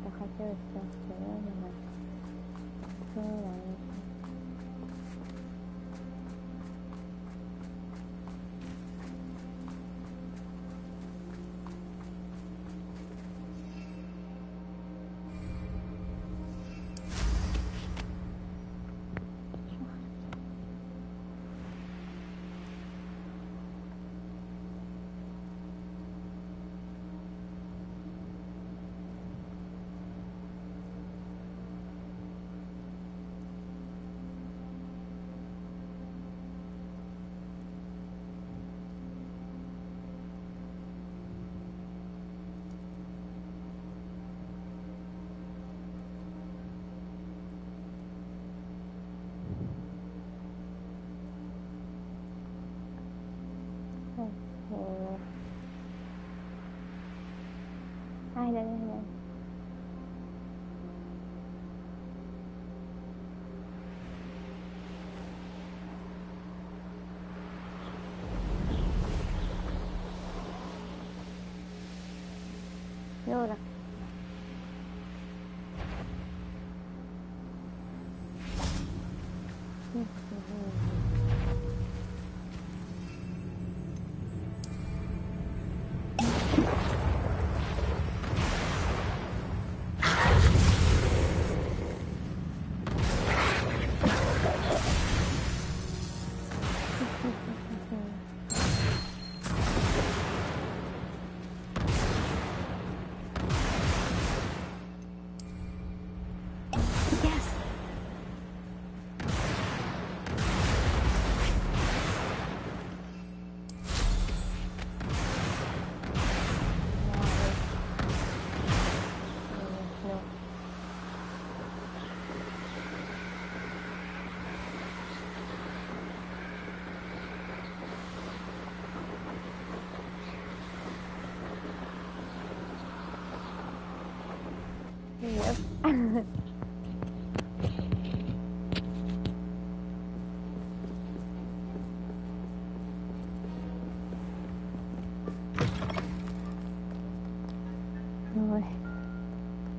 أخذت السلام عليكم. أهلا أهلا. نورة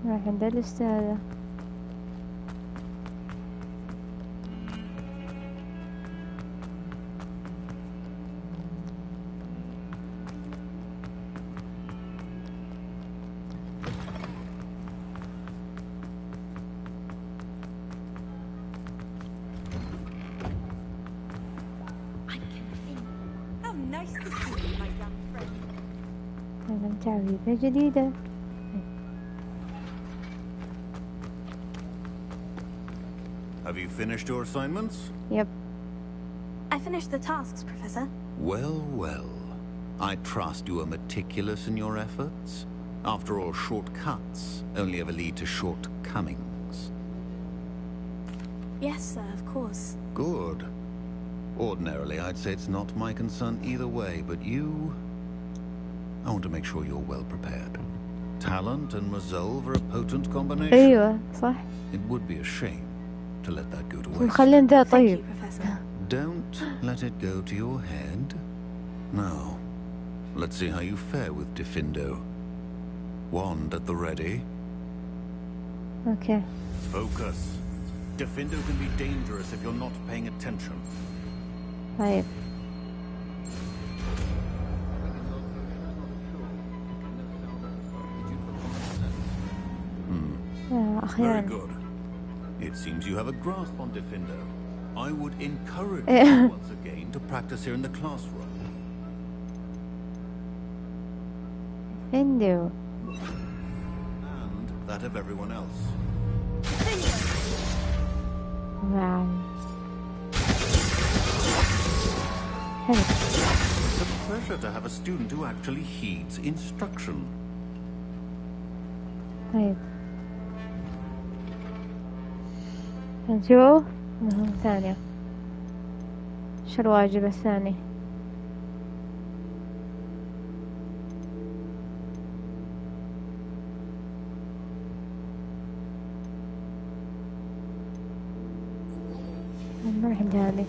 راح عند الأستاذة. أنا متعودة جديدة. Have you finished your assignments? Yep. I finished the tasks, Professor. Well, well. I trust you are meticulous in your efforts. After all, shortcuts only ever lead to shortcomings. Yes, sir, of course. Good. Ordinarily, I'd say it's not my concern either way, but you... I want to make sure you're well prepared. Talent and resolve are a potent combination. أيوة صح. It would be a shame to let that go to waste. خلينا ده Thank طيب. you, Professor. Don't let it go to your head. Now, let's see how you fare with Diffindo. Wand at the ready. Okay. Focus. Diffindo can be dangerous if you're not paying attention. طيب. Very أخيرا. good. It seems you have a grasp on Diffindo. I would encourage you once again to practice here in the classroom. Diffindo. And that of everyone else. Wow. Hello. It's a pleasure to have a student who actually heeds instruction. طيب. نشوف مهمة ثانية. شو الواجب الثاني؟ نروح عند هذه.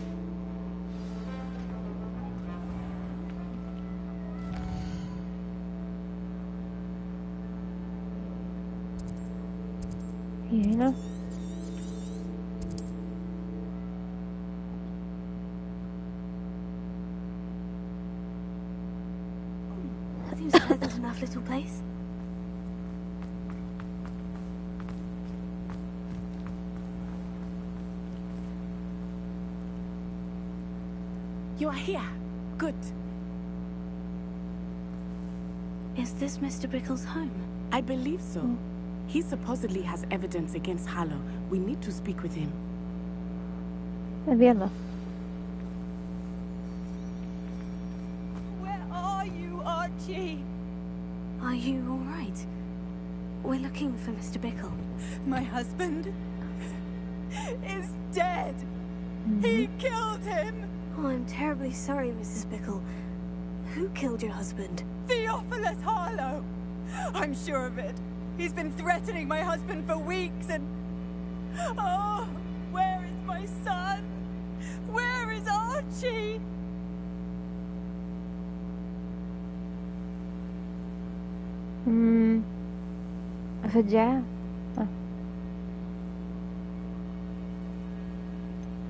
هي هنا. Seems a pleasant enough little place. You are here. Good. Is this Mr. Bickle's home? I believe so. He supposedly has evidence against Harlow. We need to speak with him. طيب يلا. Where are you, Archie? Are you all right? We're looking for Mr. Bickle. My husband is dead. He killed him. Oh, I'm terribly sorry, Mrs. Bickle. Who killed your husband? Theophilus Harlow. I'm sure of it. He's been threatening my husband for weeks and... Oh, where is my son? Where is Archie? أفجعها.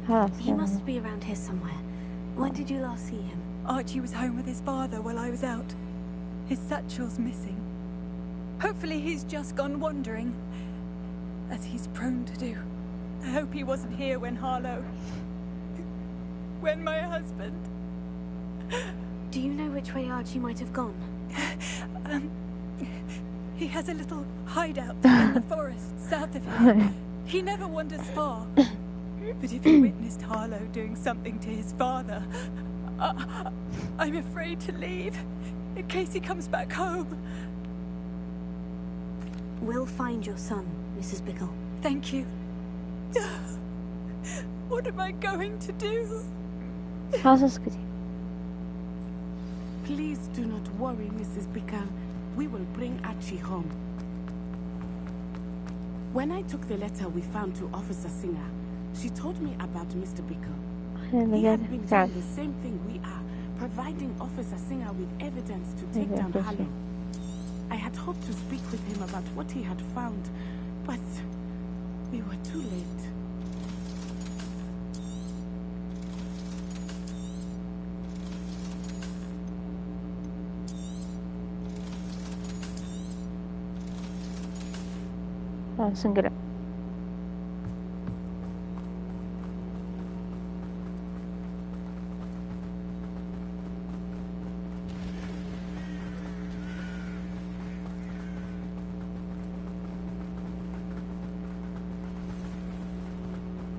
خلاص. He must be around here somewhere. When did you last see him? Archie was home with his father while I was out. His satchel's missing. Hopefully he's just gone wandering, as he's prone to do. I hope he wasn't here when Harlow... when my husband... Do you know which way Archie might have gone? He has a little hideout in the forest south of here. He never wanders far. But if he witnessed Harlow doing something to his father, I'm afraid to leave, in case he comes back home. We'll find your son, Mrs. Bickle. Thank you. What am I going to do? خلاص اسكتي. Please do not worry, Mrs. Bickle. We will bring Archie home. When I took the letter we found to Officer Singer, she told me about Mr. Bickle. He had been doing the same thing we are, providing Officer Singer with evidence to take down Harlow. I had hoped to speak with him about what he had found, but we were too late. سنقلع.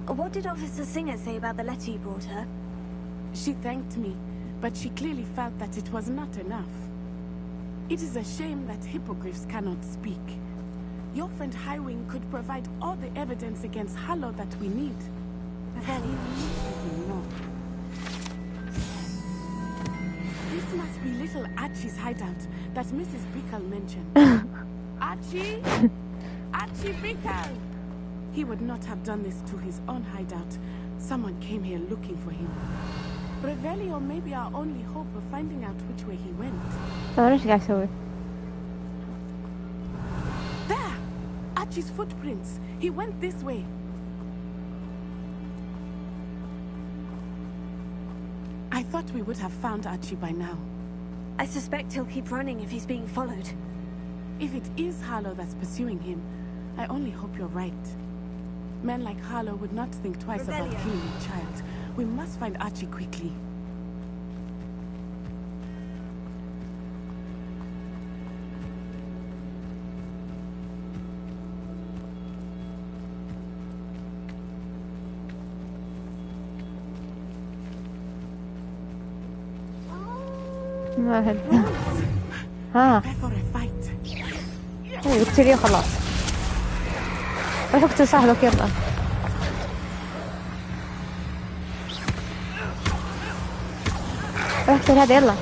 What did Officer Singer say about the letter you brought her? She thanked me, but she clearly felt that it was not enough. It is a shame that hippogriffs cannot speak. Your friend Highwing could provide all the evidence against Harlow that we need. But we need something more. This must be little Archie's hideout that Mrs. Bickle mentioned. Archie? Archie Bickle! He would not have done this to his own hideout. Someone came here looking for him. Revelio may be our only hope of finding out which way he went. أنا إيش قاعد أسوي؟ There! Archie's footprints. He went this way. I thought we would have found Archie by now. I suspect he'll keep running if he's being followed. If it is Harlow that's pursuing him, I only hope you're right. Men like Harlow would not think twice about Revelio. killing a child. We must find Archie quickly. ما أهل. ها. Prepare for a fight. قلت لي خلاص. روح اقتل صاحبك يلا. روح اقتل هذا يلا.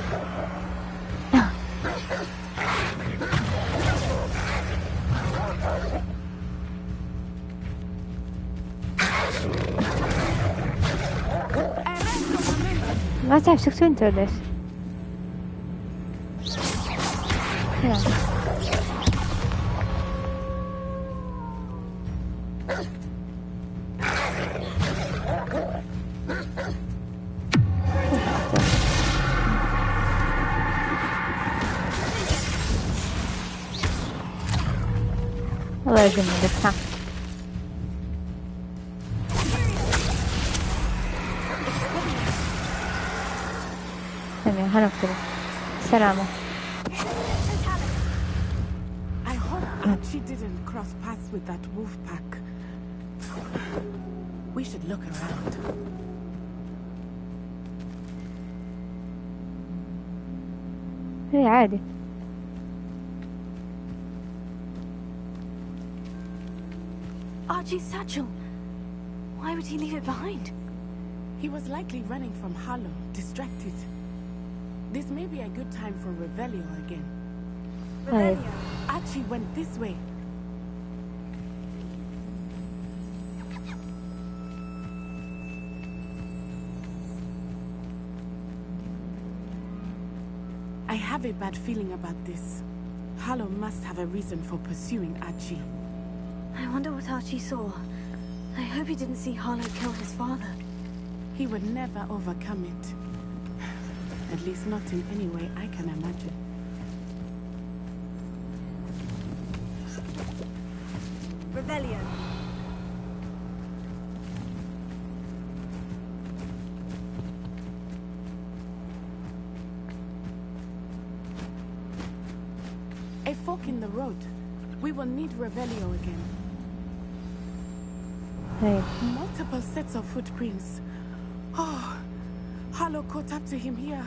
ما تعرف شو تسوي انت ولا ايش؟ هنا. الله يجملك. ها تمام هنقتله. سلامة. I hope Archie didn't cross paths with that wolf pack. We should look around. هي عادي. Archie's satchel. Why would he leave it behind? He was likely running from Harlow, distracted. This may be a good time for Revelio again. طيب. Archie went this way. I have a bad feeling about this. Harlow must have a reason for pursuing Archie. I wonder what Archie saw. I hope he didn't see Harlow kill his father. He would never overcome it. At least not in any way I can imagine. Revelio. A fork in the road. We will need Revelio again. طيب. Multiple sets of footprints. Oh, Harlow caught up to him here.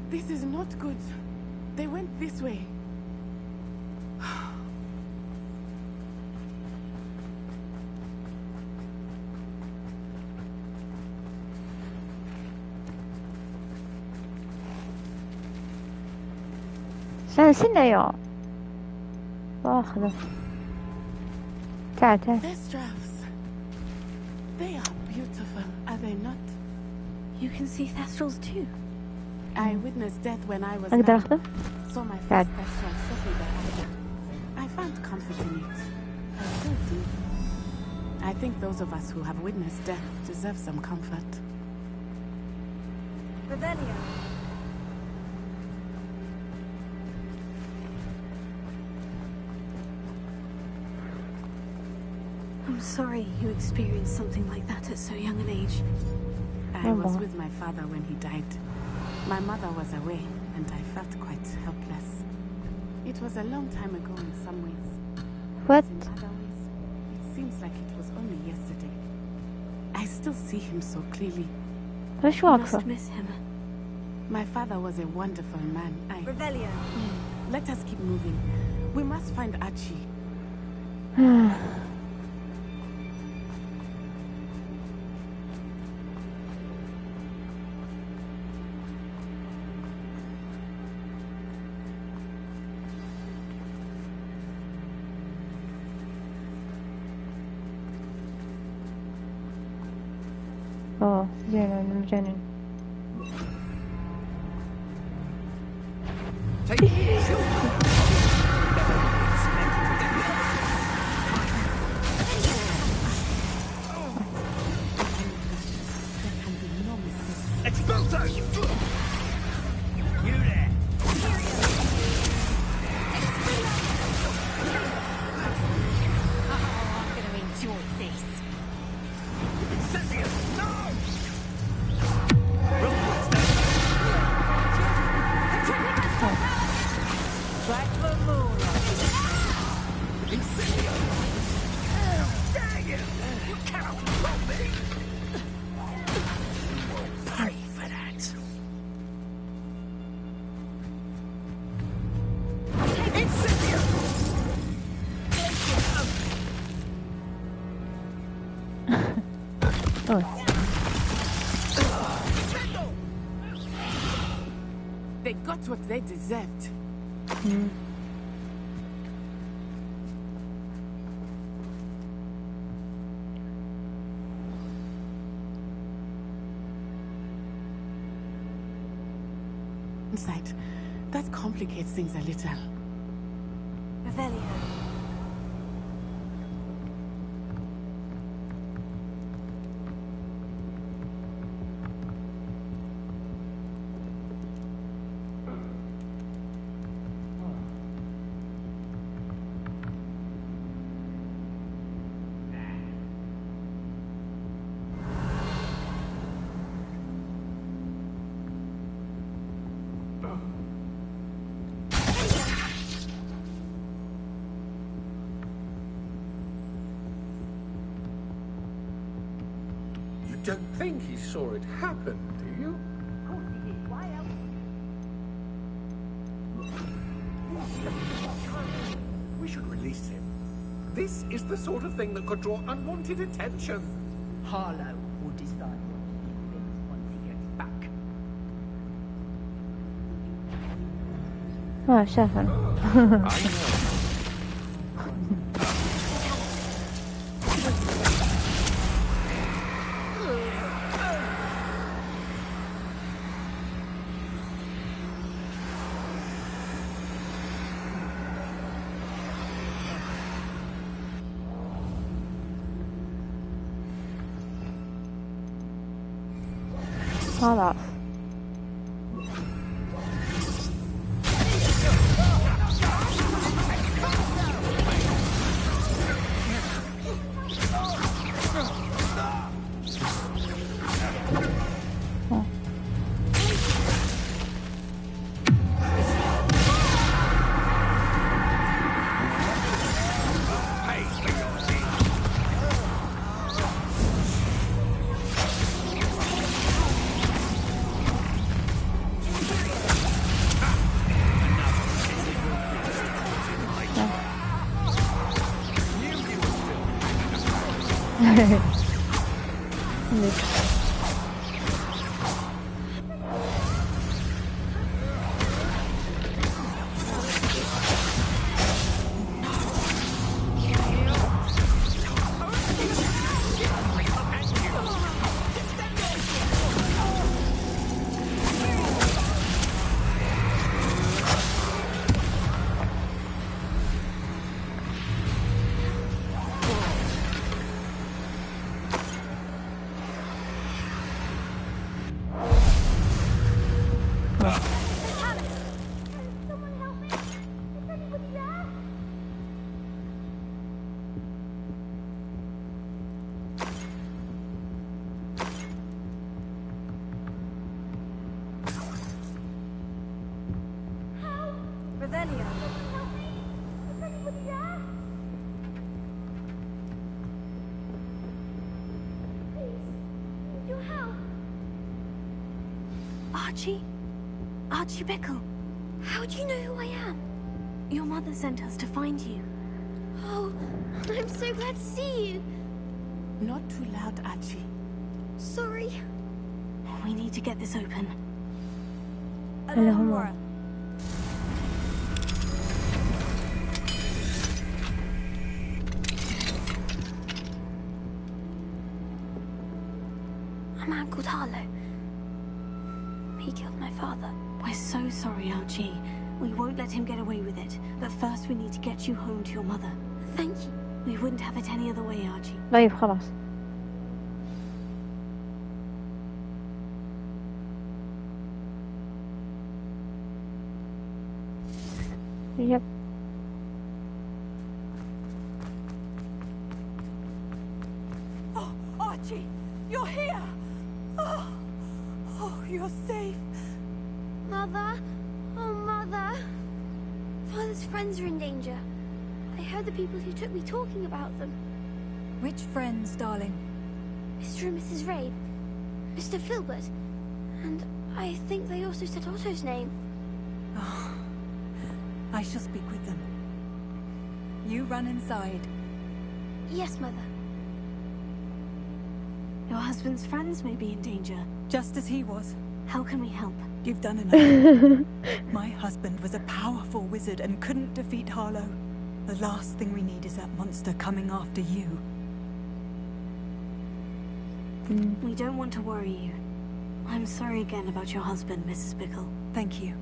This is not good. They went this way. سنة يا واخذه. تعال تعال. Their straps. They are beautiful, are they not? You can see Thestrals too. I witnessed death when I was أقدر 9. أخذه؟ Saw my تعال. first Thestral shortly thereafter. I found comfort in it. I still do. I think those of us who have witnessed death deserve some comfort. Revelio. I'm sorry you experienced something like that at so young an age. I was with my father when he died. My mother was away, and I felt quite helpless. It was a long time ago in some ways. What? In other ways, it seems like it was only yesterday. I still see him so clearly. وش You واقفة؟ must miss him. My father was a wonderful man. Revelio. Let us keep moving. We must find Archie. اوه جنن مجنن. They got what they deserved. Inside, that complicates things a little. Revelio. don't think he saw it happen, do you? We should release him. This is the sort of thing that could draw unwanted attention. Harlow will decide what he thinks once he gets back. شافنا. خلاص. Archie? Archie Bickle. How do you know who I am? Your mother sent us to find you. Oh, I'm so glad to see you. Not too loud, Archie. Sorry. We need to get this open. Hello. A man called Harlow. He killed my father. We're so sorry, Archie. We won't let him get away with it. But first we need to get you home to your mother. Thank you. We wouldn't have it any other way, Archie. طيب خلاص. Yep. Oh, Archie, you're here. Oh, you're safe. Mother? Oh, Mother. Father's friends are in danger. I heard the people who took me talking about them. Which friends, darling? Mr. and Mrs. Raid. Mr. Filbert. And I think they also said Otto's name. Oh, I shall speak with them. You run inside. Yes, Mother. Your husband's friends may be in danger. Just as he was. How can we help? You've done enough. My husband was a powerful wizard and couldn't defeat Harlow. The last thing we need is that monster coming after you. We don't want to worry you. I'm sorry again about your husband, Mrs. Bickle. Thank you.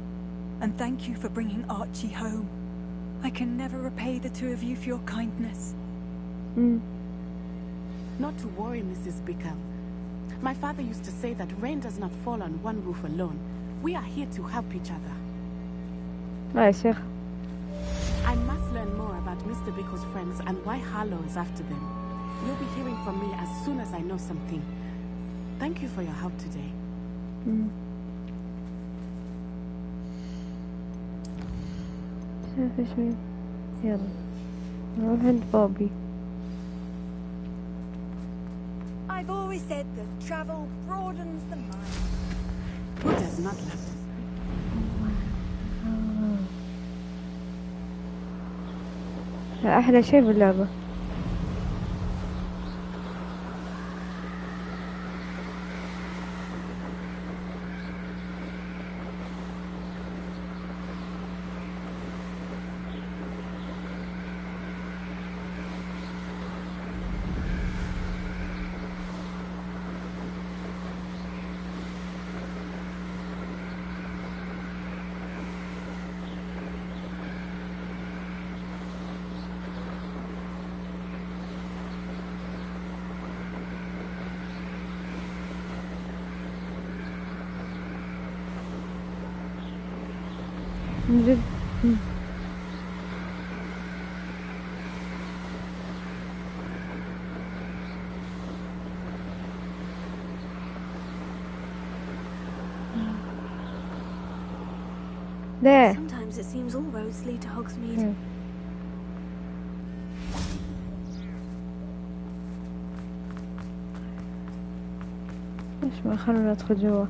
And thank you for bringing Archie home. I can never repay the two of you for your kindness. Not to worry, Mrs. Bickle. My father used to say that rain does not fall on one roof alone. We are here to help each other. يا شيخ. I must learn more about Mr. Bickle's friends and why Harlow is after them. You'll be hearing from me as soon as I know something. Thank you for your help today. شوف شوي. يلا نروح عند بوبي. I've always said that travel broadens the mind. Who does not love this? أحلى شيء باللعبة. من جد. ليه؟ Sometimes it seems all roads lead to Hogsmeade. ليش ما خلونا ندخل جوا؟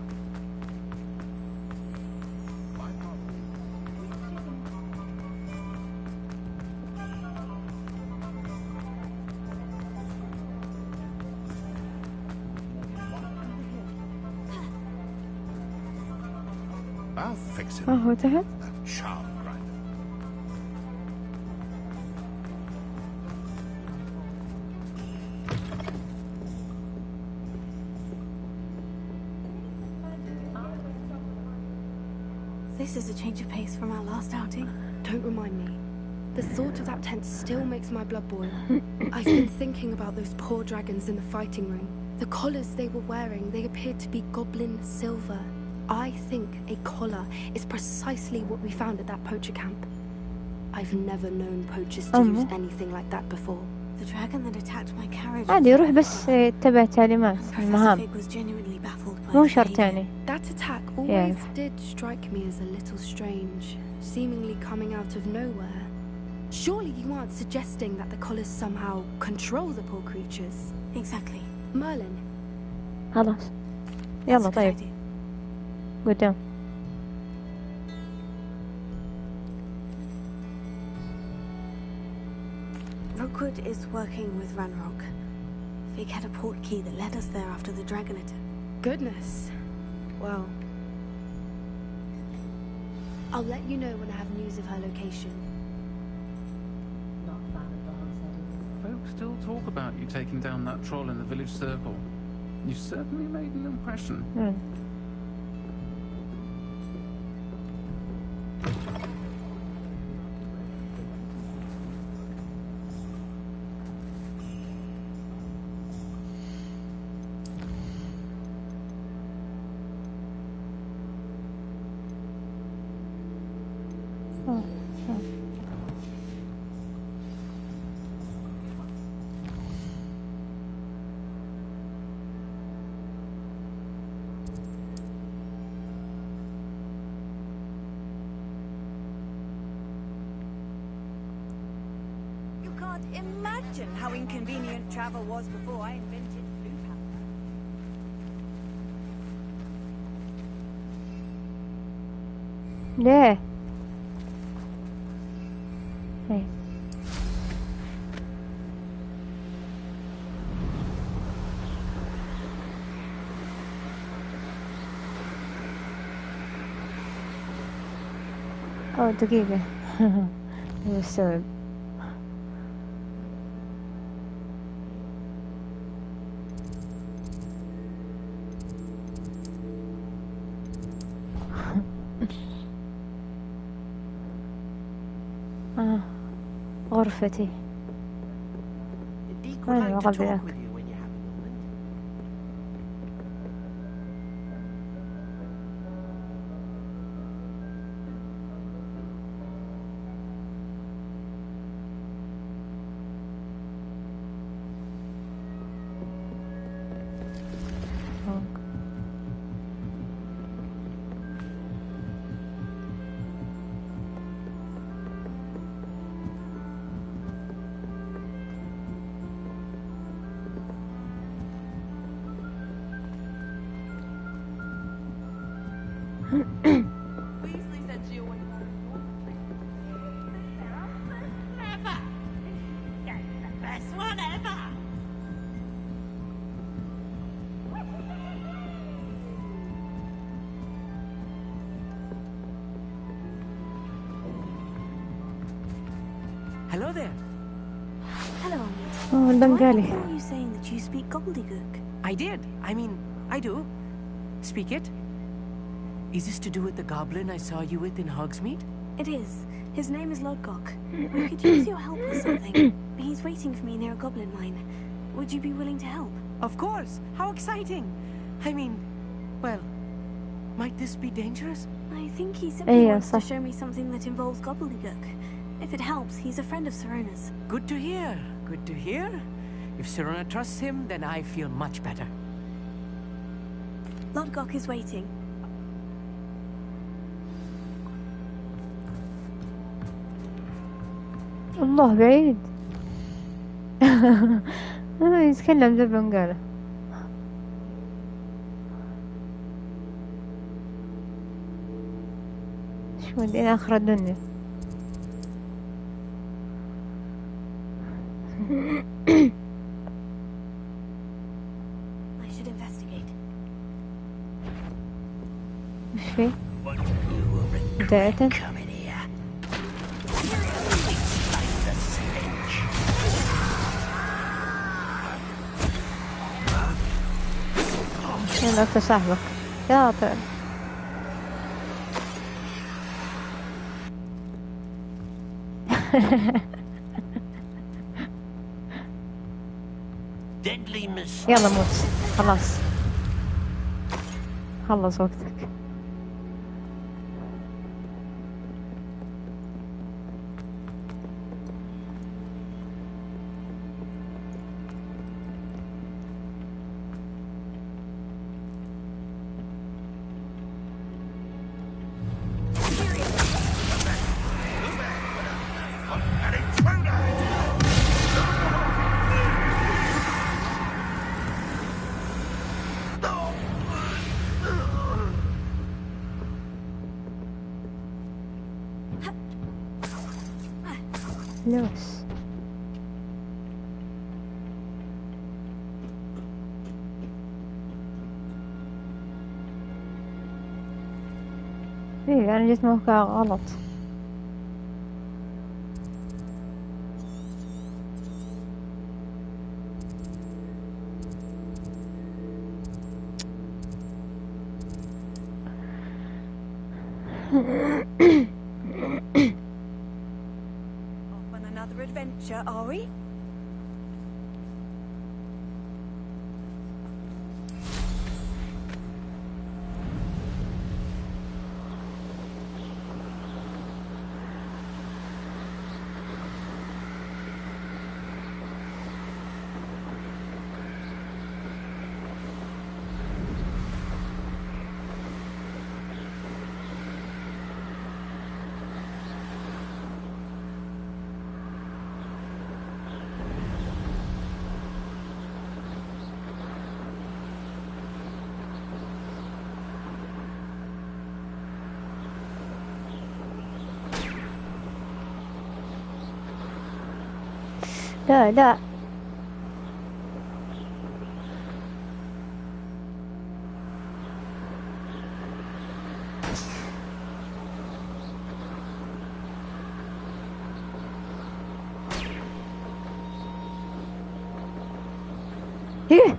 I'll fix him. هو تحت؟ That charm grinder. This is a change of pace from our last outing. Don't remind me. The thought of that tent still makes my blood boil. I've been thinking about those poor dragons in the fighting ring. The collars they were wearing, they appeared to be goblin silver. I think a collar is precisely what we found at that poacher camp. I've never known poachers to use anything like that before. The dragon that attacked my carriage. عادي يروح بس يتبع تعليمات Professor المهام. Fig was genuinely baffled by مو his شرط behavior. يعني. That attack always did strike me as a little strange, seemingly coming out of nowhere. Surely you aren't suggesting that the collars somehow control the poor creatures? Exactly. Merlin. خلاص. That's يلا a good طيب. idea. قدام. Rookwood is working with Ranrock. Fig had a port key that led us there after the dragon attack. Goodness. Well, I'll let you know when I have news of her location. Not a fan of the Hogshead. Folks still talk about you taking down that troll in the village circle. You certainly made an impression. You can't imagine how inconvenient travel was before I invented blue powder. ليه؟ هي. أوه دقيقة. استوعب. غرفتي. Deek Oh, would like to I'll be talk back. with you when you have a moment. Weasley said she always Ever! Yes, the best one ever! Hello there. Hello, Ahmed. Oh, Do I البنغالي. recall you saying that you speak gobbledygook? I did. I mean, I do. Speak it. Is this to do with the goblin I saw you with in Hogsmeade? It is. His name is Lodgok. We could use your help with something. He's waiting for me near a goblin mine. Would you be willing to help? Of course. How exciting. I mean, well, might this be dangerous? I think he simply Yeah, wants to صح. show me something that involves gobbledygook. If it helps, he's a friend of Sirona's. Good to hear. Good to hear. If Sirona trusts him, then I feel much better. Lodgok is waiting. الله بعيد. يتكلم زي البنغالي. شو ودينا آخر الدنيا. I should investigate. وش في؟ But you will regret بداية. coming here. Like the stench. يلا أنت صاحبك. يا طيب. Deadly mistake. يلا موت. خلاص. خلص وقتك. لوس. ايه انا جيت موقع غلط. Off on another adventure, are we? لا لا. ايه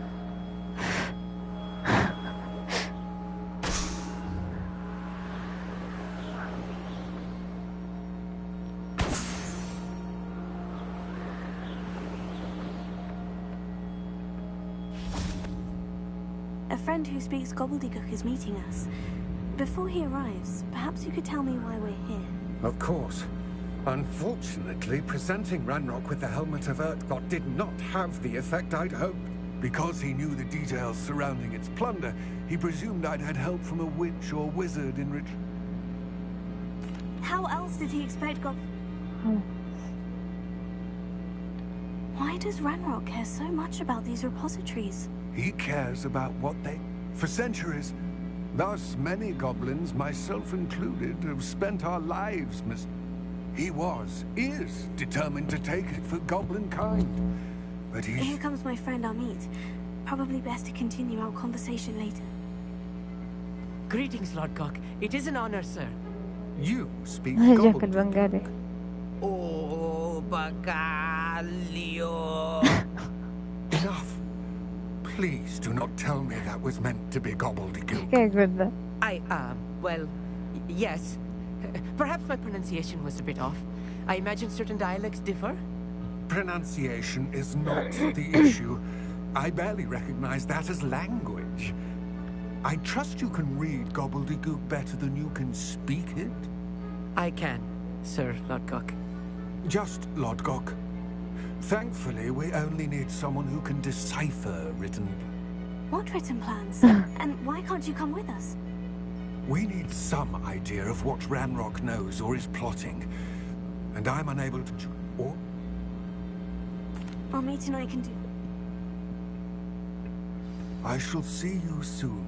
A friend who speaks gobbledygook is meeting us. Before he arrives, perhaps you could tell me why we're here. Of course. Unfortunately, presenting Ranrock with the Helmet of Urtkot did not have the effect I'd hoped. Because he knew the details surrounding its plunder, he presumed I'd had help from a witch or wizard in return. How else did he expect Why does Ranrock care so much about these repositories? He cares about what they... For centuries, Thus, many goblins, myself included, have spent our lives He is determined to take it for goblin kind. But Here comes my friend Amit. Probably best to continue our conversation later. Greetings, Lord Cock. It is an honor, sir. You speak جاك البنغالي. Oh, Bagalio. Enough. Please do not tell me that was meant to be gobbledygook. كيف بدأ؟ Well, yes. Perhaps my pronunciation was a bit off. I imagine certain dialects differ. Pronunciation is not the issue. I barely recognize that as language. I trust you can read gobbledygook better than you can speak it? I can, Sir Lodgok. Just Lodgok. Thankfully, we only need someone who can decipher written... What written plans? And why can't you come with us? We need some idea of what Ranrock knows or is plotting. And I'm unable to... Or... Amit and I can do... I shall see you soon.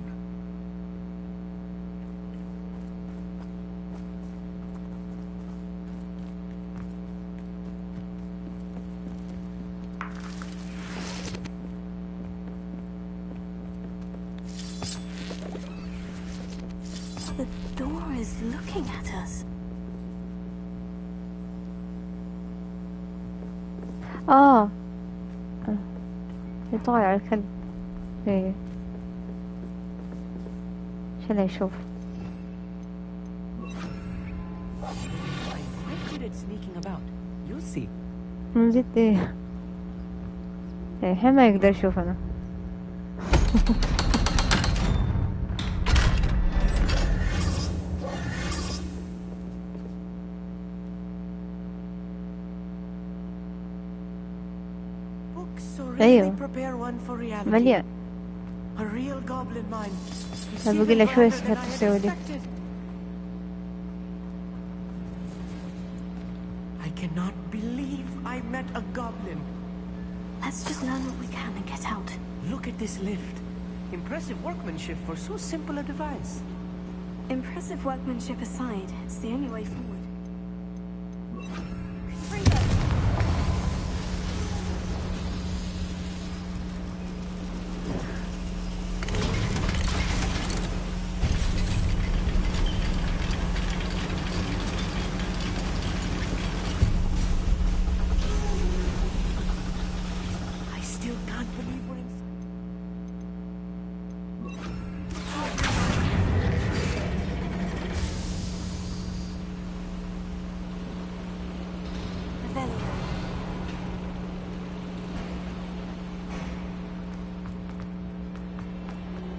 The door is looking at us. يطالع الكلب. ايه عشان يشوف. I'm quite good at sneaking about. You'll see. من جد ايه الحين ما يقدر يشوفنا. Really prepare one for reality. مليان. A real goblin mind. بقول له شوي سحر تسوي لي. I cannot believe I met a goblin. Let's just learn what we can and get out. Look at this lift. Impressive workmanship for so simple a device. Impressive workmanship aside, it's the only way forward.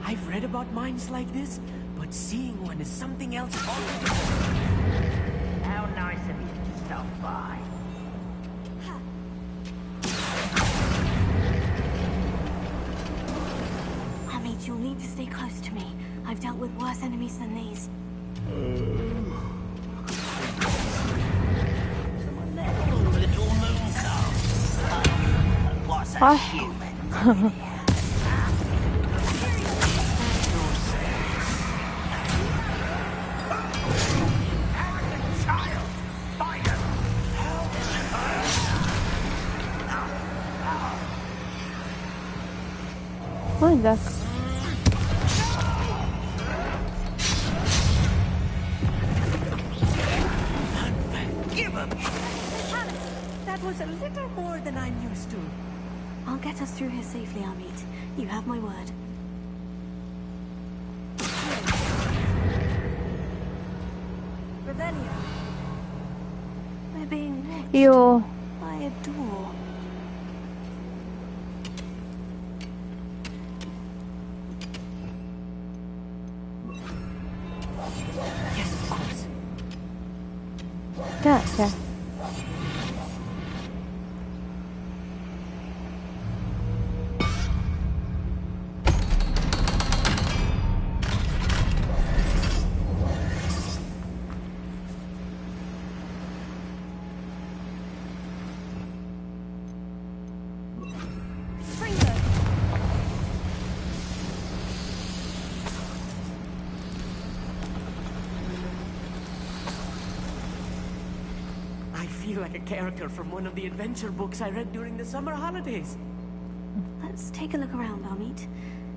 I've read about mines like this, but seeing one is something else altogether. How nice of you to stop by. Amit, you'll need to stay close to me. I've dealt with worse enemies than these. Little moon calf. What's a human? وين ذاك؟ That was a little more than I'm used to. I'll get us through here safely, Amit. You have my word. Revelio. We're being watched by a door. Yes, of course. Gotcha. feel like a character from one of the adventure books I read during the summer holidays. Let's take a look around, Amit.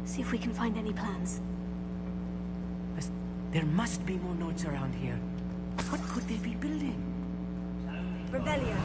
See if we can find any plans. There must be more notes around here. What could they be building? Rebellion.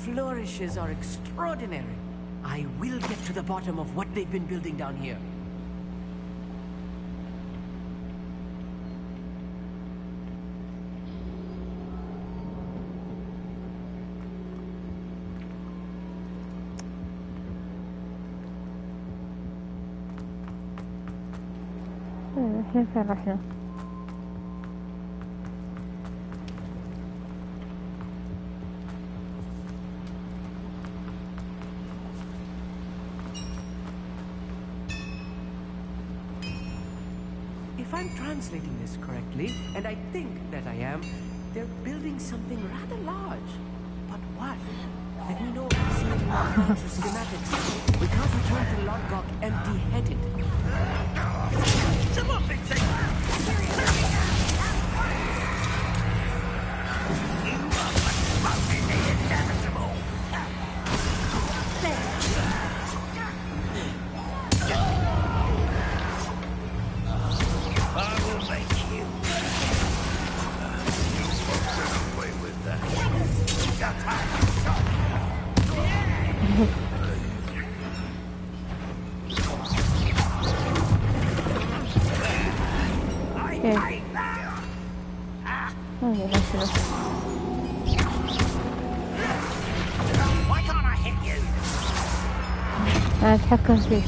Flourishes are extraordinary. I will get to the bottom of what they've been building down here. الحين فين رحنا؟ If I'm translating this correctly, and I think that I am, they're building something rather large. But what? Let me know if you see it in our plans or schematics. We can't return to Lodgok empty-headed. Come on, big thing! You are what's in the inevitable. I will make you. You won't get away with that. Got time. Why can't I hit you? أتحكم فيك.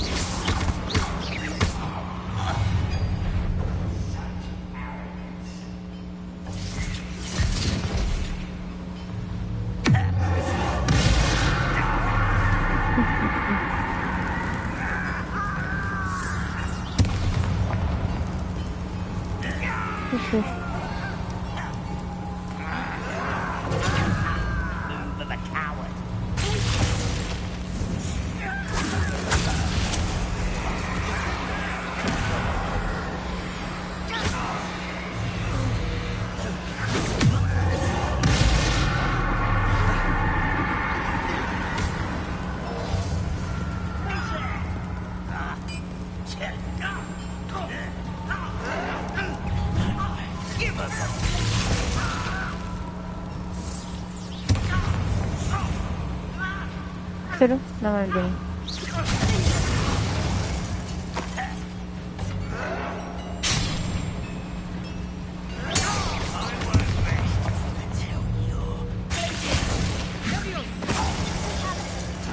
اقتله؟ لا ما يمديني.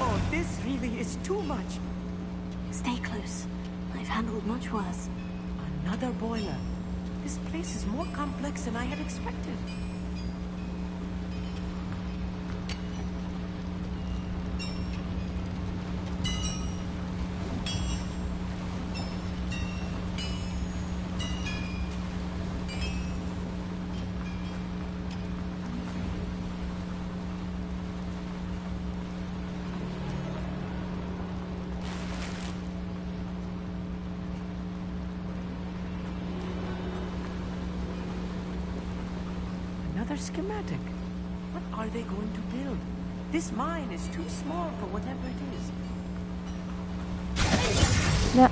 Oh, this really is too much. Stay close. I've handled much worse. Another boiler. This place is more complex than I had expected. Another schematic. What are they going to build? This mine is too small for whatever it is. لا.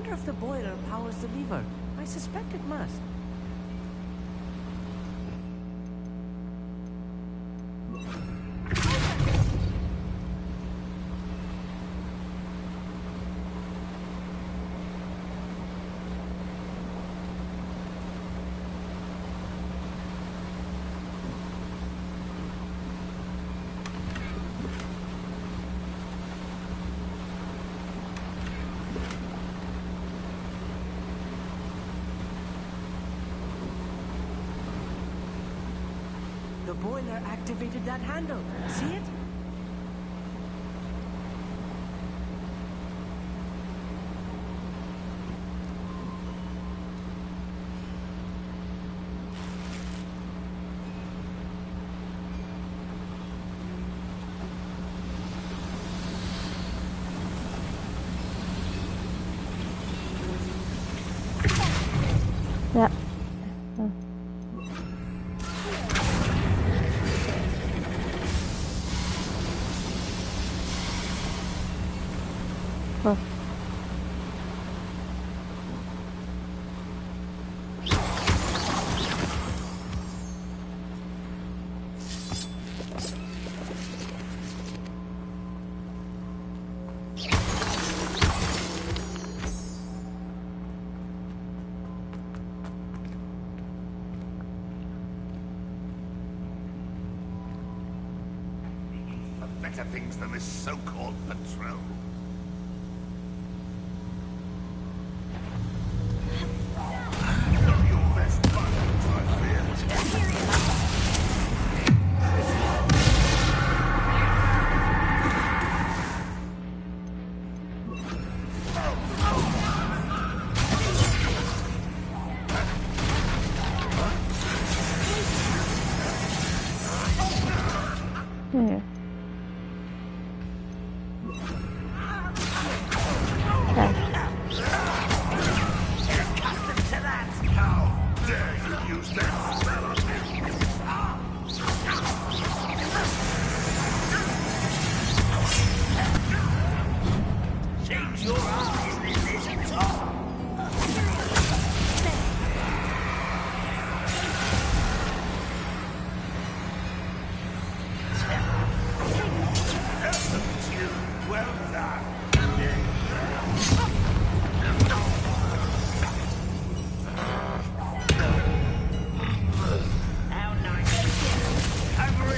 wonder if the boiler powers the lever. I suspect it must. The boiler activated that handle. See it? Ja. Oh. Better things than this so-called patrol. Not your best buttons, I fear. Yeah.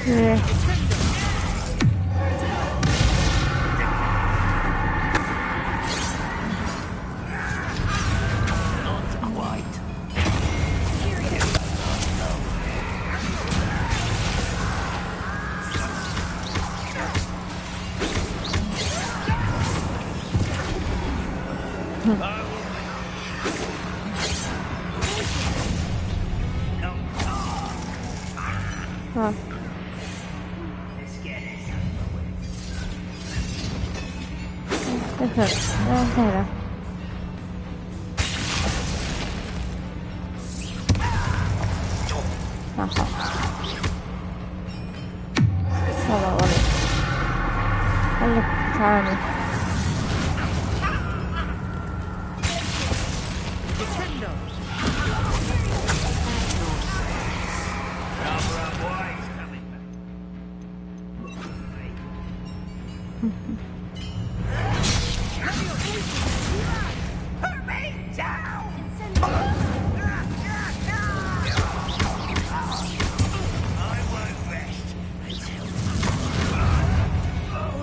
Yeah. Huh. Được rồi, đây này là Allah Allah. Allah تعالى.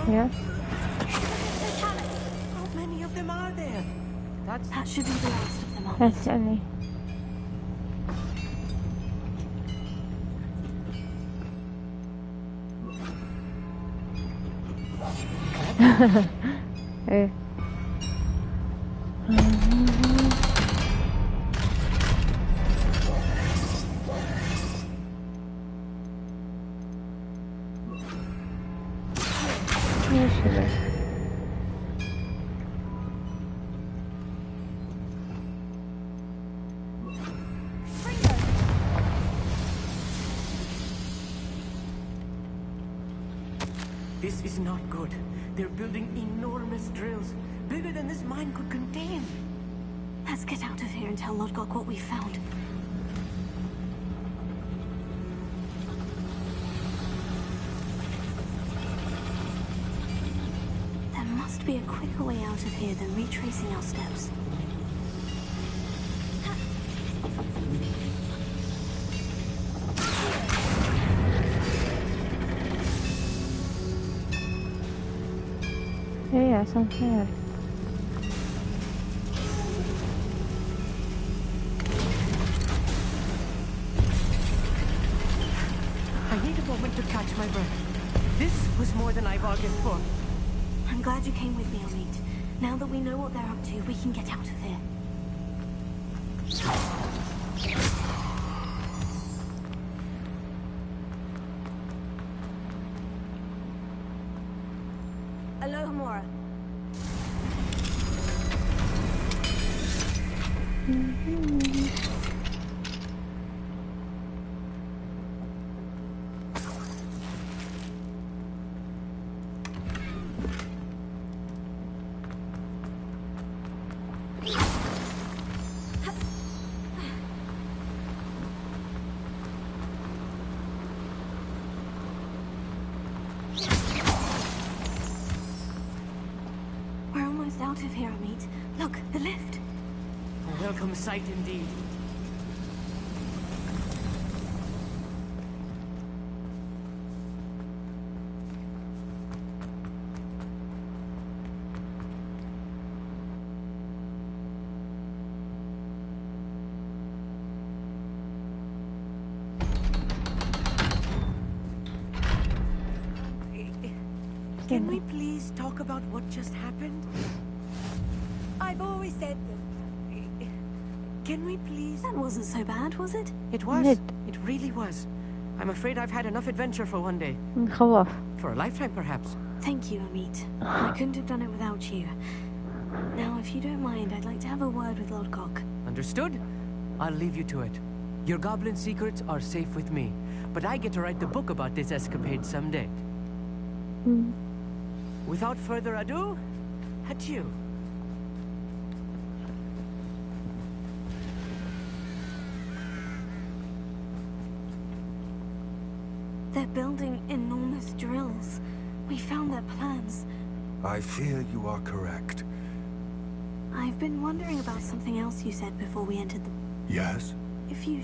Yeah. How many of them are there? That should be the last of them, aren't That's only. Eh. Usually. This is not good. They're building enormous drills, bigger than this mine could contain. Let's get out of here and tell Lodgok what we found. There must be a quicker way out of here than retracing our steps. ايه عشان خير. I need a moment to catch my breath. This was more than I bargained for. I'm glad you came with me, Amit. Now that we know what they're up to, we can get out of here. Aloha, Mora. We're almost out of here, Amit. Look, the lift. A welcome sight indeed. Can we please talk about what just happened? I've always said that. Can we please? That wasn't so bad, was it? It was. It really was. I'm afraid I've had enough adventure for one day. خواف. For a lifetime, perhaps. Thank you, Amit. I couldn't have done it without you. Now, if you don't mind, I'd like to have a word with Lodgok. Understood? I'll leave you to it. Your goblin secrets are safe with me, but I get to write the book about this escapade someday. Without further ado, adieu. They're building enormous drills. We found their plans. I fear you are correct. I've been wondering about something else you said before we entered the... Yes? If you...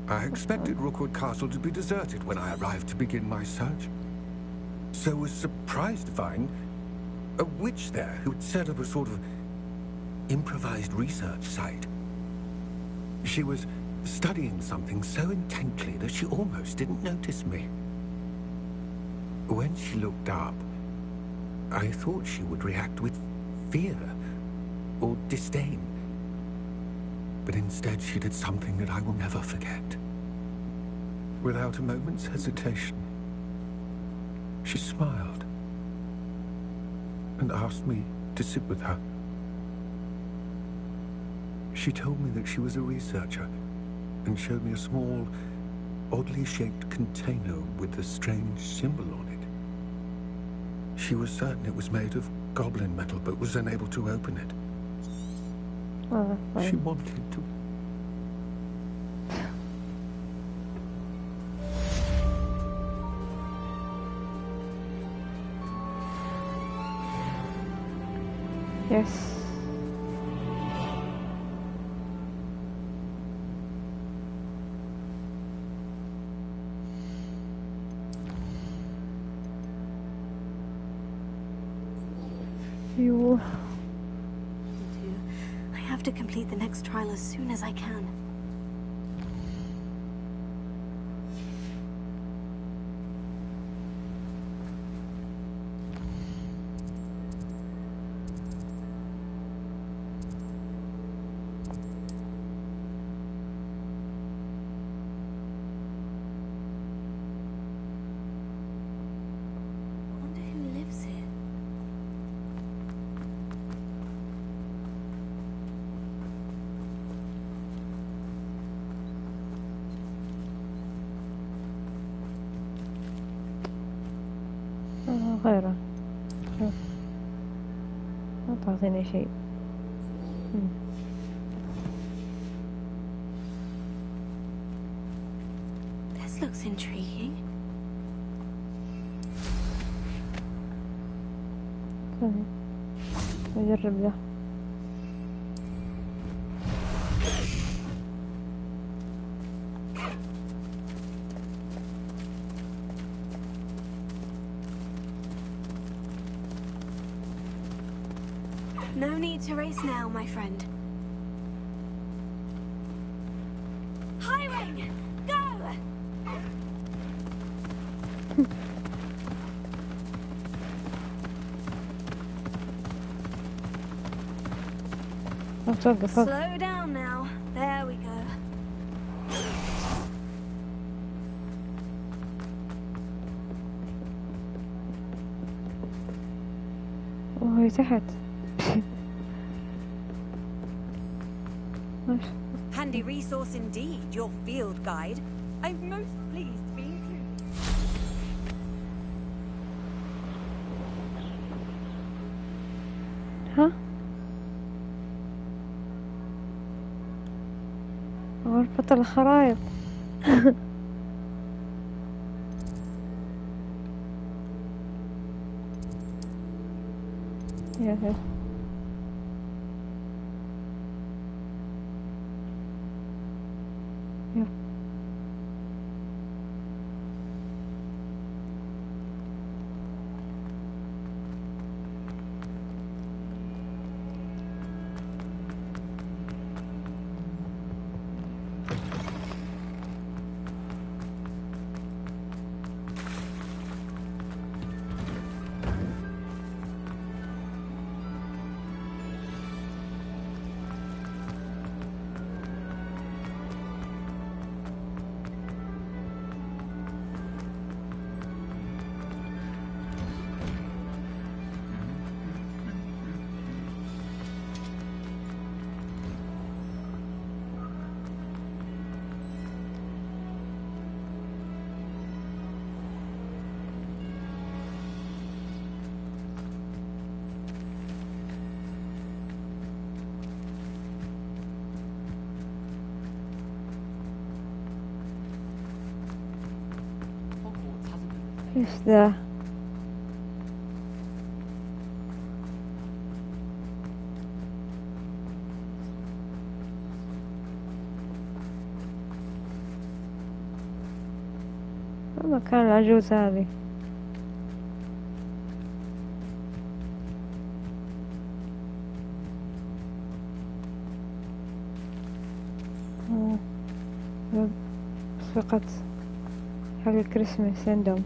I expected Rookwood Castle to be deserted when I arrived to begin my search. So was surprised to find a witch there who'd set up a sort of improvised research site. She was studying something so intently that she almost didn't notice me. When she looked up, I thought she would react with fear or disdain. But instead she did something that I will never forget. Without a moment's hesitation, she smiled and asked me to sit with her. She told me that she was a researcher and showed me a small, oddly shaped container with a strange symbol on it. She was certain it was made of goblin metal, but was unable to open it. Oh, that's She fine. wanted to. Yes. You. I have to complete the next trial as soon as I can. I wonder who lives here. غيره. شوف. ما تعطيني شيء. That's intriguing. ثانية أجرب ده. No need to race now, my friend. Highwing, go! أتوقف. Slow down now. There we go. وهي تحت. ماشي. Handy resource indeed, your field guide. I'm most pleased to be included. ها؟ غرفة الخرايط. يا ايش ذا؟ مكان العجوز هذه. مسبقة حق الكريسماس عندهم.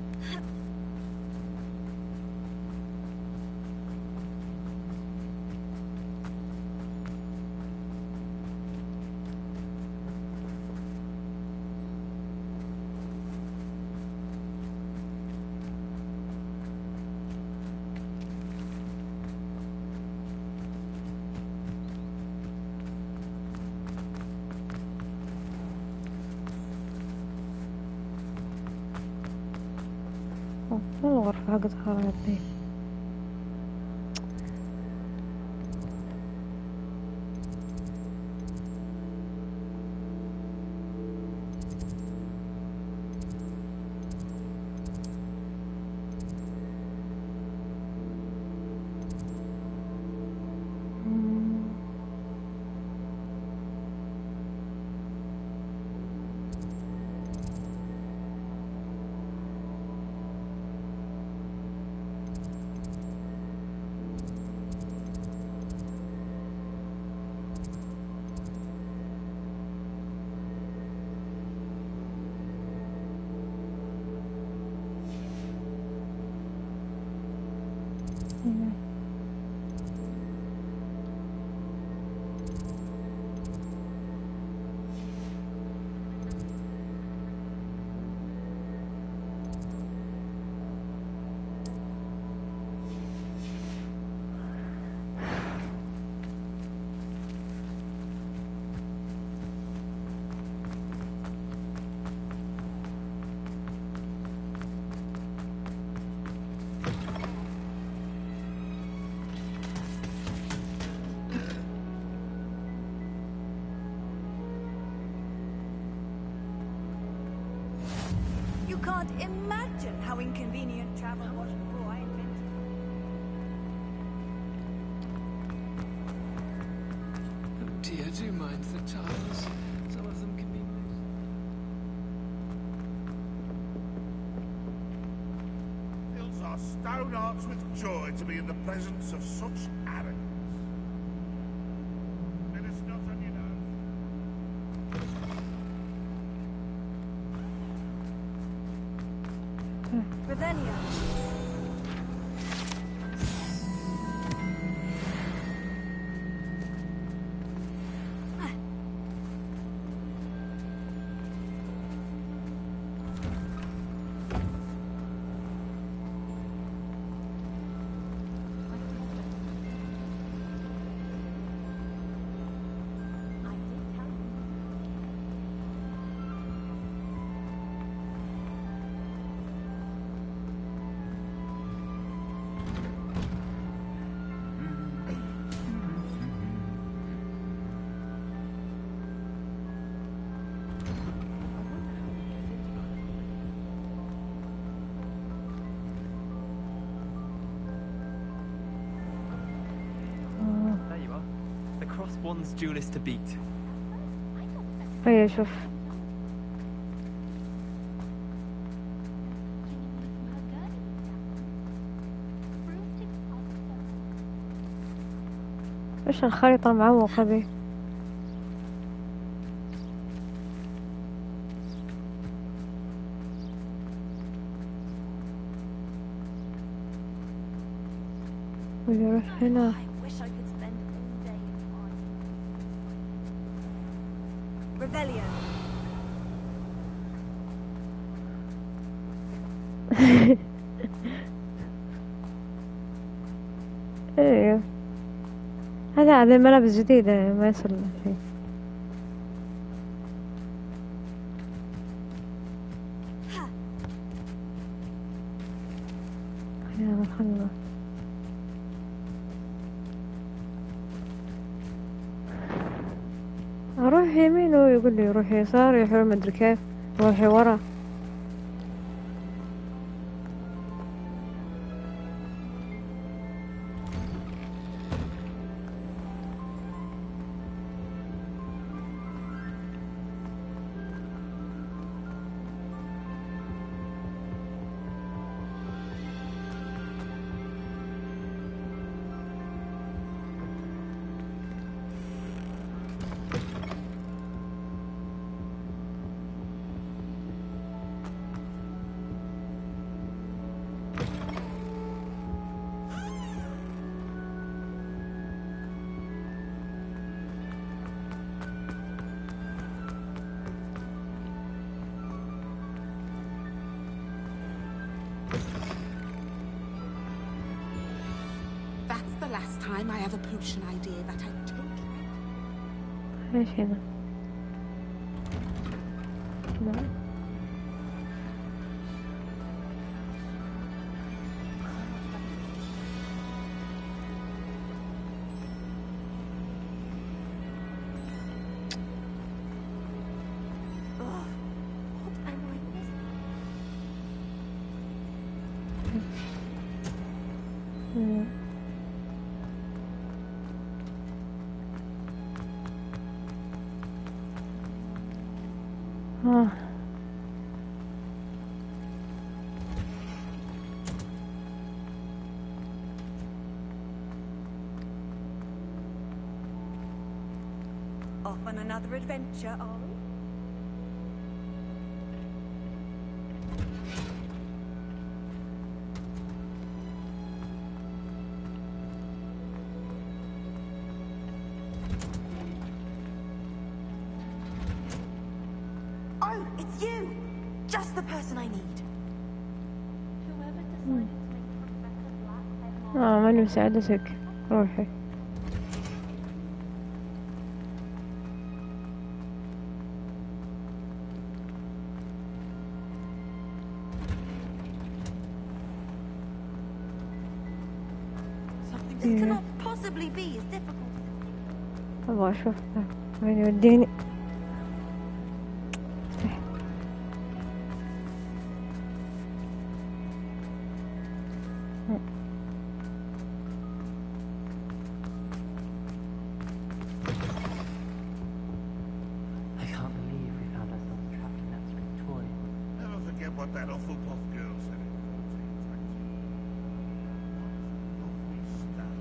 الغرفة حقت خرائط دي. travel was before I invented it. Oh dear, do mind the tiles. Some of them can be Fills our stone hearts with joy to be in the presence of such arrogance. Let us not on your nose. Revelio. There you are. The cross one's duelist to beat. هيا شوف. ايش الخريطة المعوقة ذي؟ ويروح هنا. Revelio. ايه هذه ملابس جديدة ما يصير له شيء. يلا خلنا اروح يمين ويقول لي روح يسار يحول مدري كيف روحي ورا. That's the last time I have a potion idea that I don't like. ايش هنا؟ لا. Off on another adventure, are we? Oh, it's you! Just the person I need. ماني مساعدتك روحي. This cannot possibly be as difficult. أبغى أشوف وين يوديني. I can't believe we found ourselves trapped in that string toy. Never forget what that Hufflepuff girl said in 1420. Lovely stuff.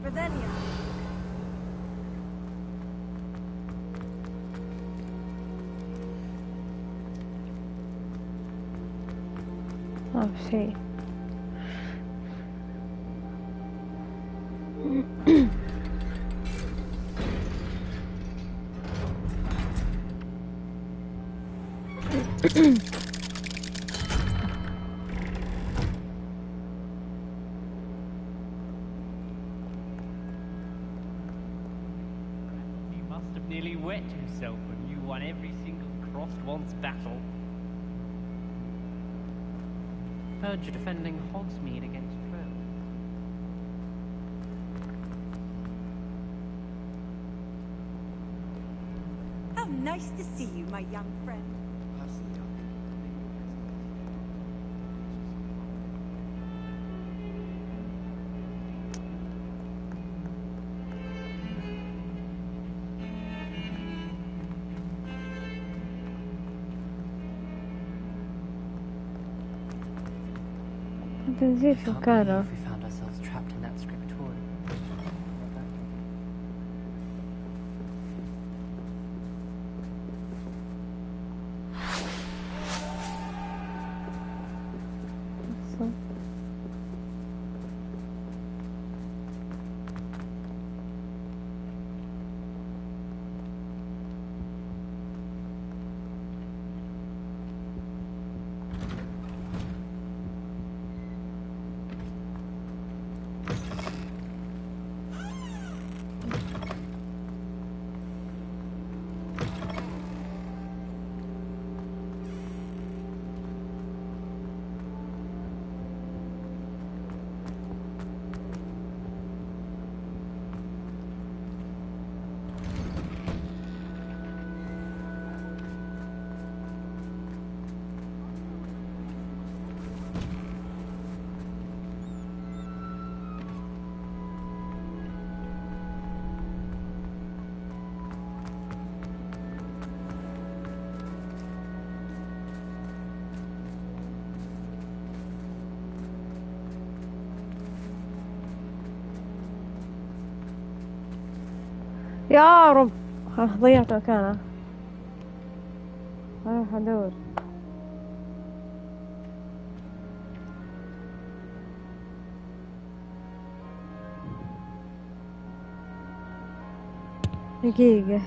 Revelio. ما في شيء. He must have nearly wet himself when you won every single crossed once battle. Heard you're defending Hogsmeade against Trill. How nice to see you, my young friend. تنزيل في مكانه. We found ourselves trapped in that scriptorium. يا رب ضيعت مكانه. راح ادور. دقيقة.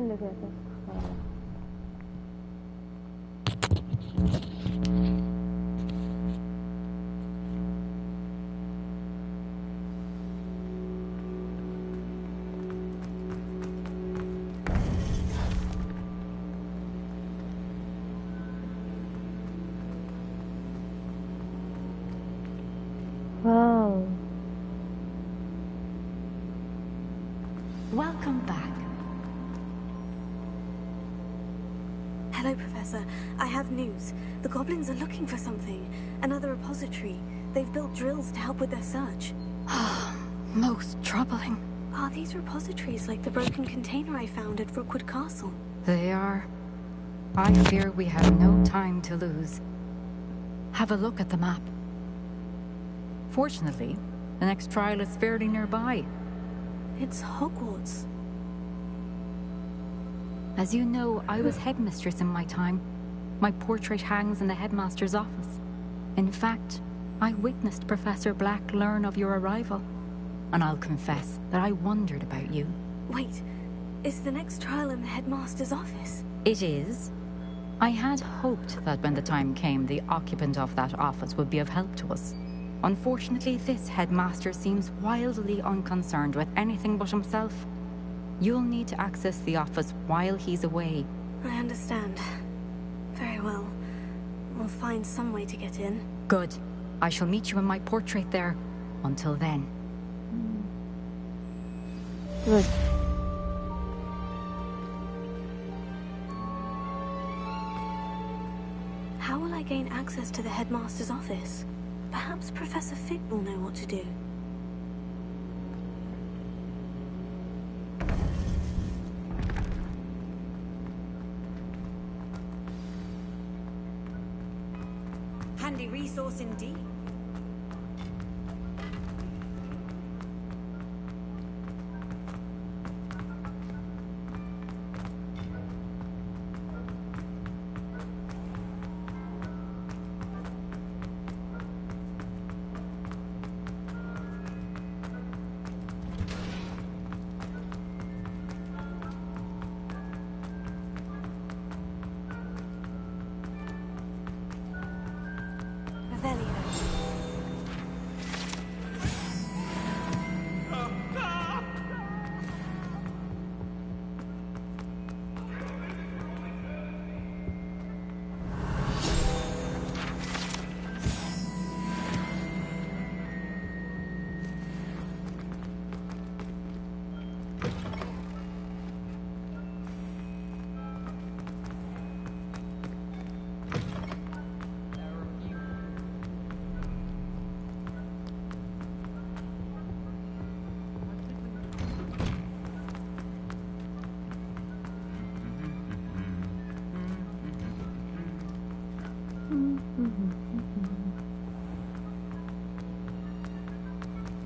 اللي فيها كده. واو. Welcome back. Hello, Professor. I have news. The goblins are looking for something. Another repository. They've built drills to help with their search. Most troubling. Are these repositories like the broken container I found at Rookwood Castle? They are. I fear we have no time to lose. Have a look at the map. Fortunately, the next trial is fairly nearby. It's Hogwarts. As you know, I was headmistress in my time. My portrait hangs in the headmaster's office. In fact, I witnessed Professor Black learn of your arrival. And I'll confess that I wondered about you. Wait, is the next trial in the headmaster's office? It is. I had hoped that when the time came, the occupant of that office would be of help to us. Unfortunately, this headmaster seems wildly unconcerned with anything but himself. You'll need to access the office while he's away. I understand. Very well. We'll find some way to get in. Good. I shall meet you in my portrait there. Until then. Good. How will I gain access to the headmaster's office? Perhaps Professor Fig will know what to do. Handy resource indeed.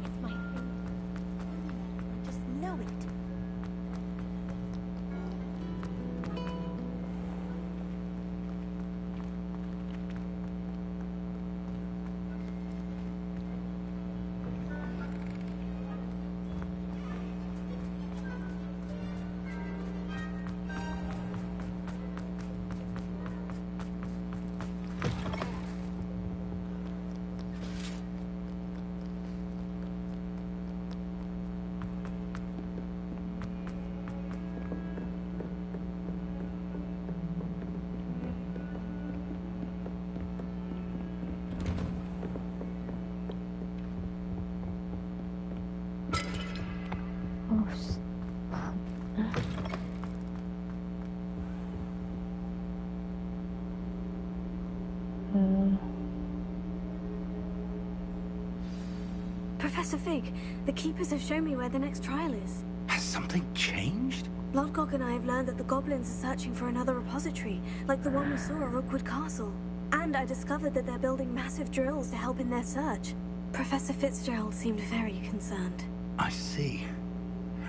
It's my thing. I just know it. Professor Fig, the Keepers have shown me where the next trial is. Has something changed? Lodgok and I have learned that the goblins are searching for another repository, like the one we saw at Rookwood Castle. And I discovered that they're building massive drills to help in their search. Professor Fitzgerald seemed very concerned. I see.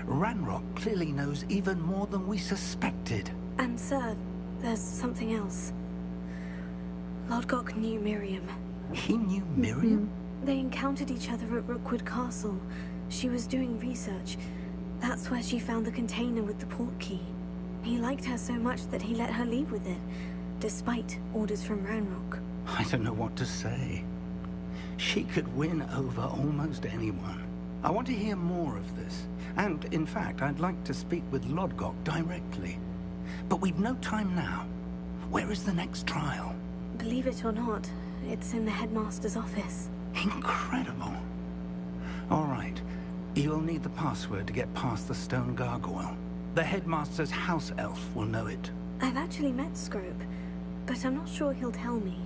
Ranrock clearly knows even more than we suspected. And sir, there's something else. Lodgok knew Miriam. He knew Miriam? They encountered each other at Rookwood Castle. She was doing research. That's where she found the container with the port key. He liked her so much that he let her leave with it, despite orders from Ranrock. I don't know what to say. She could win over almost anyone. I want to hear more of this. And, in fact, I'd like to speak with Lodgok directly. But we've no time now. Where is the next trial? Believe it or not, it's in the headmaster's office. Incredible. All right. You'll need the password to get past the stone gargoyle. The headmaster's house elf will know it. I've actually met Scrope, but I'm not sure he'll tell me.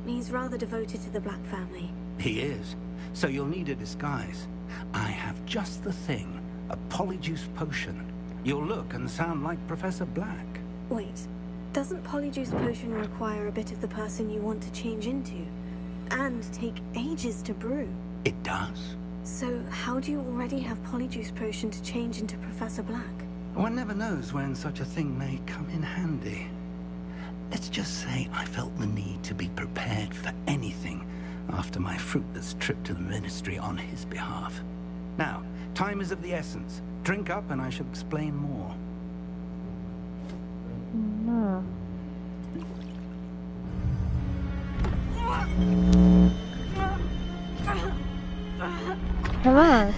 He's rather devoted to the Black family. He is. So you'll need a disguise. I have just the thing. A polyjuice potion. You'll look and sound like Professor Black. Wait, doesn't polyjuice potion require a bit of the person you want to change into? And take ages to brew? It does. So how do you already have polyjuice potion to change into Professor Black? One never knows when such a thing may come in handy. Let's just say I felt the need to be prepared for anything after my fruitless trip to the Ministry on his behalf. Now, time is of the essence. Drink up and I shall explain more. No. خلاص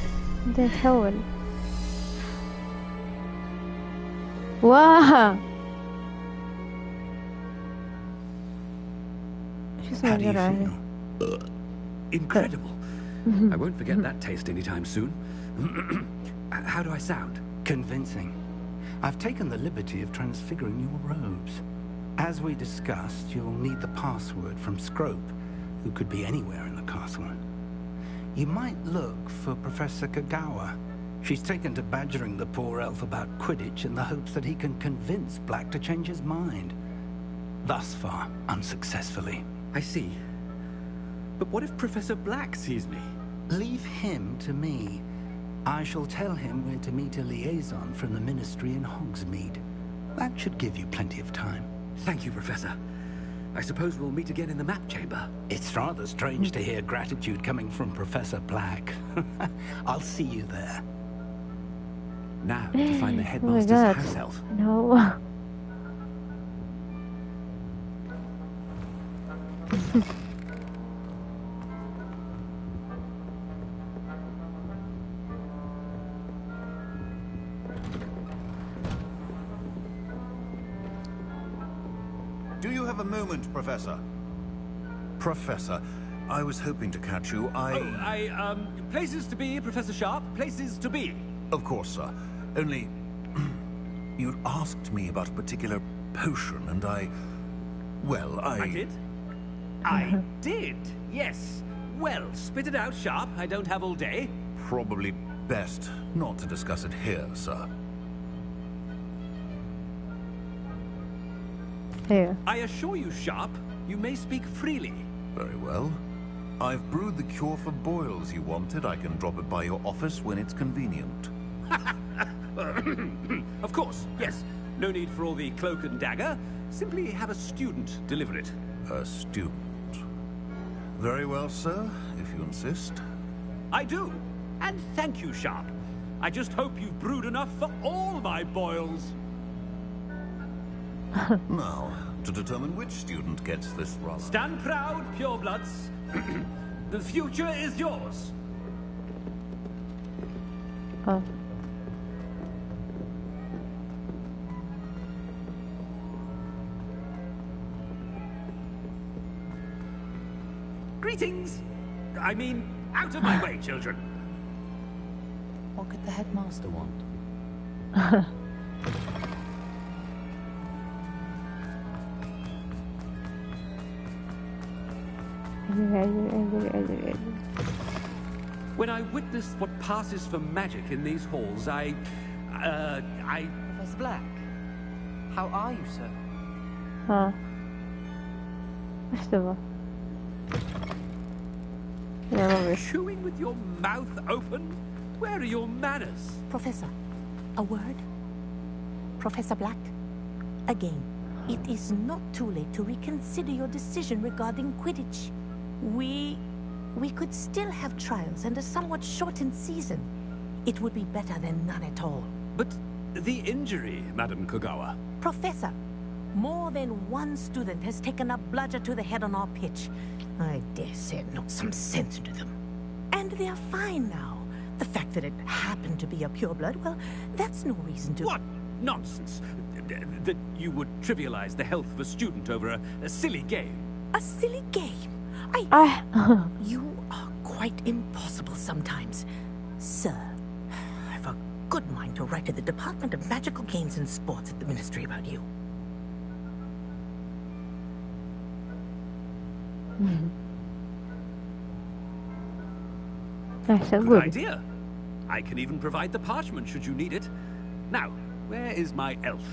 انت تحول. واو شو اسمه الجرعة؟ Incredible. I won't forget that taste anytime soon. How do I sound? Convincing. I've taken the liberty of transfiguring your robes. As we discussed, you'll need the password from Scrope, who could be anywhere in the castle. You might look for Professor Kagawa. She's taken to badgering the poor elf about Quidditch in the hopes that he can convince Black to change his mind. Thus far, unsuccessfully. I see. But what if Professor Black sees me? Leave him to me. I shall tell him where to meet a liaison from the Ministry in Hogsmeade. That should give you plenty of time. Thank you, Professor. I suppose we'll meet again in the map chamber. It's rather strange to hear gratitude coming from Professor Black. I'll see you there. Now, to find the headmaster's house elf. No. Do you have a moment, Professor? Professor, I was hoping to catch you. Places to be, Professor Sharp. Places to be. Of course, sir. Only, you'd asked me about a particular potion, and I did? I did, yes. Well, spit it out, Sharp. I don't have all day. Probably best not to discuss it here, sir. Here. I assure you, Sharp, you may speak freely. Very well. I've brewed the cure for boils you wanted. I can drop it by your office when it's convenient. Of course, yes. No need for all the cloak and dagger. Simply have a student deliver it. A student? Very well, sir, if you insist. I do. And thank you, Sharp. I just hope you've brewed enough for all my boils. Now, to determine which student gets this rather... Stand proud, purebloods. The future is yours. Oh. Greetings. I mean, out of my way, children. What could the headmaster want? When I witness what passes for magic in these halls, Professor Black, how are you, sir? ها ايش تبغى؟ يا ربي. Chewing with your mouth open? Where are your manners? Professor, a word? Professor Black, again, it is not too late to reconsider your decision regarding Quidditch. We could still have trials and a somewhat shortened season. It would be better than none at all. But The injury, Madam Kogawa. Professor, more than one student has taken a bludger to the head on our pitch. I dare say it knocked some sense into them. And they are fine now. The fact that it happened to be a pureblood, well, that's no reason to... What nonsense! That you would trivialize the health of a student over a silly game. A silly game? You are quite impossible sometimes. Sir, I've a good mind to write to the Department of Magical Games and Sports at the Ministry about you. Good idea. I can even provide the parchment should you need it. Now, where is my elf?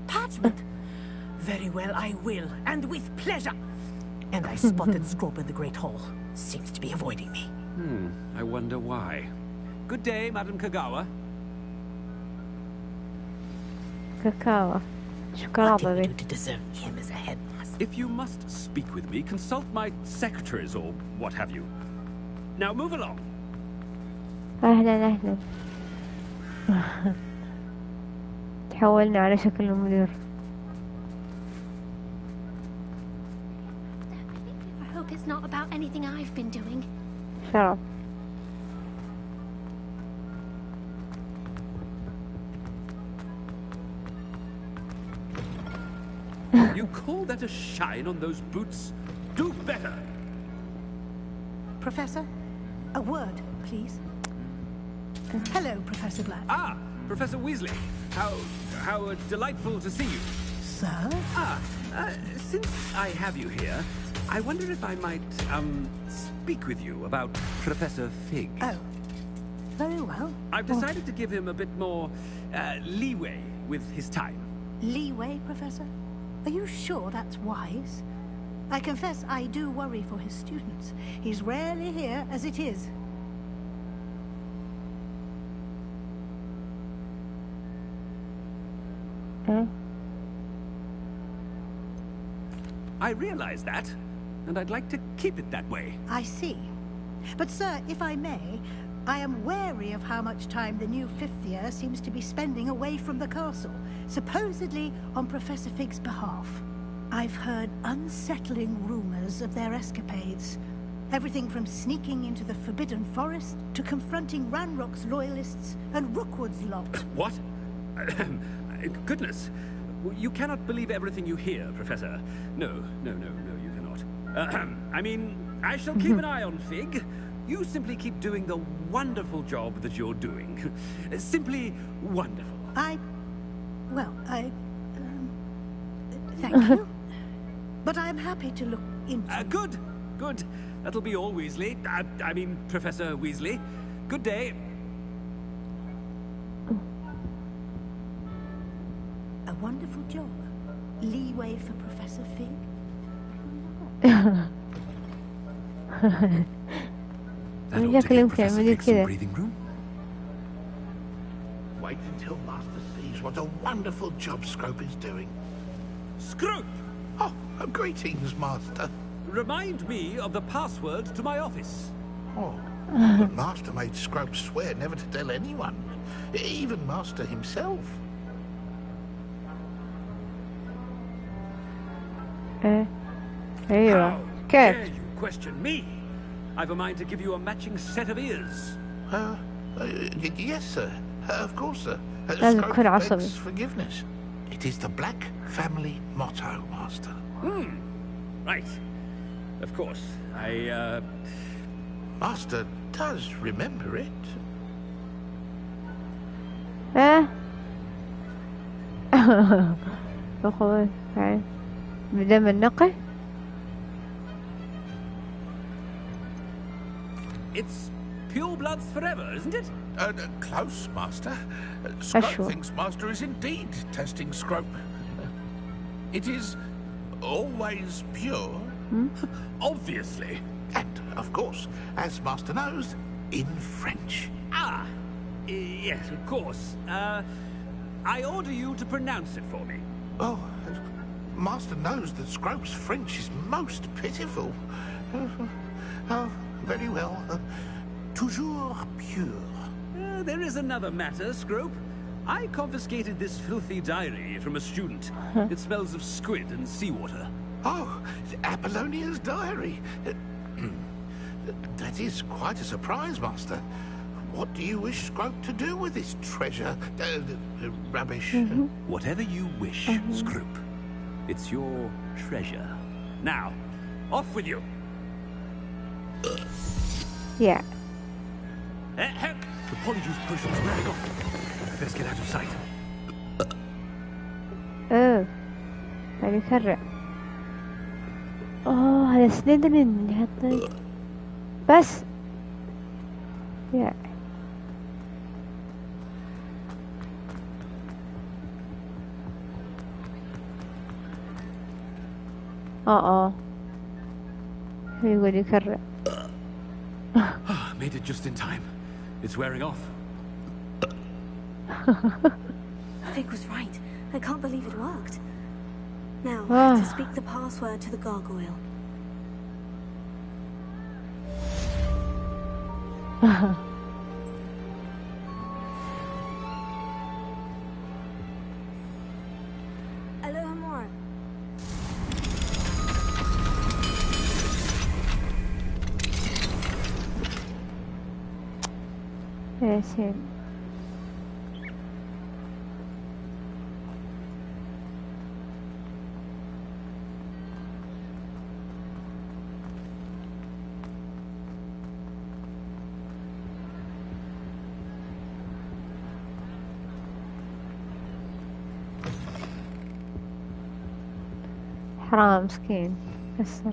Parchment? Very well, I will, and with pleasure. And I spotted Scrope in the Great Hall. Seems to be avoiding me. I wonder why. Good day, Madam Kogawa. Kakao. What did we do to deserve him as a headmaster? If you must speak with me, consult my secretaries or what have you. Now move along. أهلا أهلا. تحولنا على شكل المدير. I hope it's not about anything I've been doing. Shut up. You call that a shine on those boots? Do better! Professor, a word, please. Hello, Professor Black. Ah, Professor Weasley. How delightful to see you. Sir? Since I have you here, I wonder if I might, speak with you about Professor Fig. Oh, very well. I've decided to give him a bit more, leeway with his time. Leeway, Professor? Are you sure that's wise? I confess I do worry for his students. He's rarely here as it is. I realize that, and I'd like to keep it that way. I see. But sir, if I may, I am wary of how much time the new fifth year seems to be spending away from the castle, supposedly on Professor Fig's behalf. I've heard unsettling rumors of their escapades. Everything from sneaking into the Forbidden Forest to confronting Ranrock's loyalists and Rookwood's lot. What? Goodness. You cannot believe everything you hear, Professor. No, you cannot. I mean, I shall keep an eye on Fig. You simply keep doing the wonderful job that you're doing. Simply wonderful. Thank you. But I'm happy to look into... Good. That'll be all, Weasley. I mean, Professor Weasley. Good day. A wonderful job. Leeway for Professor Fig. That'll take Professor Fig some breathing room. Wait until Master sees what a wonderful job Scrope is doing. Scrope! Oh, greetings, Master. Remind me of the password to my office. Oh, the Master made Scrope swear never to tell anyone, even Master himself. ايوه How كيف dare you question me? I've a mind to give you a matching set of ears. Yes, sir. Of course, sir. لازم تكون عصبي. Begs forgiveness. It is the Black family motto, Master. Right. Of course. Master does remember it. أخوي تعال بدم النقي. It's pure bloods forever, isn't it? Close, Master. Scrope thinks Master is indeed testing Scrope. It is always pure. Obviously. And, of course, as Master knows, in French. Yes, of course. I order you to pronounce it for me. Oh, Master knows that Scrope's French is most pitiful. Very well. Toujours pure. There is another matter, Scrope. I confiscated this filthy diary from a student. It smells of squid and seawater. Oh, Apollonia's diary. That is quite a surprise, Master. What do you wish Scrope to do with this treasure? Rubbish. Whatever you wish, Scrope. It's your treasure. Now, off with you. Yeah. The polyjuice potion's wearing off. Best get out of sight. اوه يعني يكرع. هذا سليدرين يحطي بس يا يقول يكرع. Made it just in time. It's wearing off. Fig was right. I can't believe it worked. Now, I have to speak the password to the gargoyle. Alohomora. يا سيدي. حرام مسكين كسر.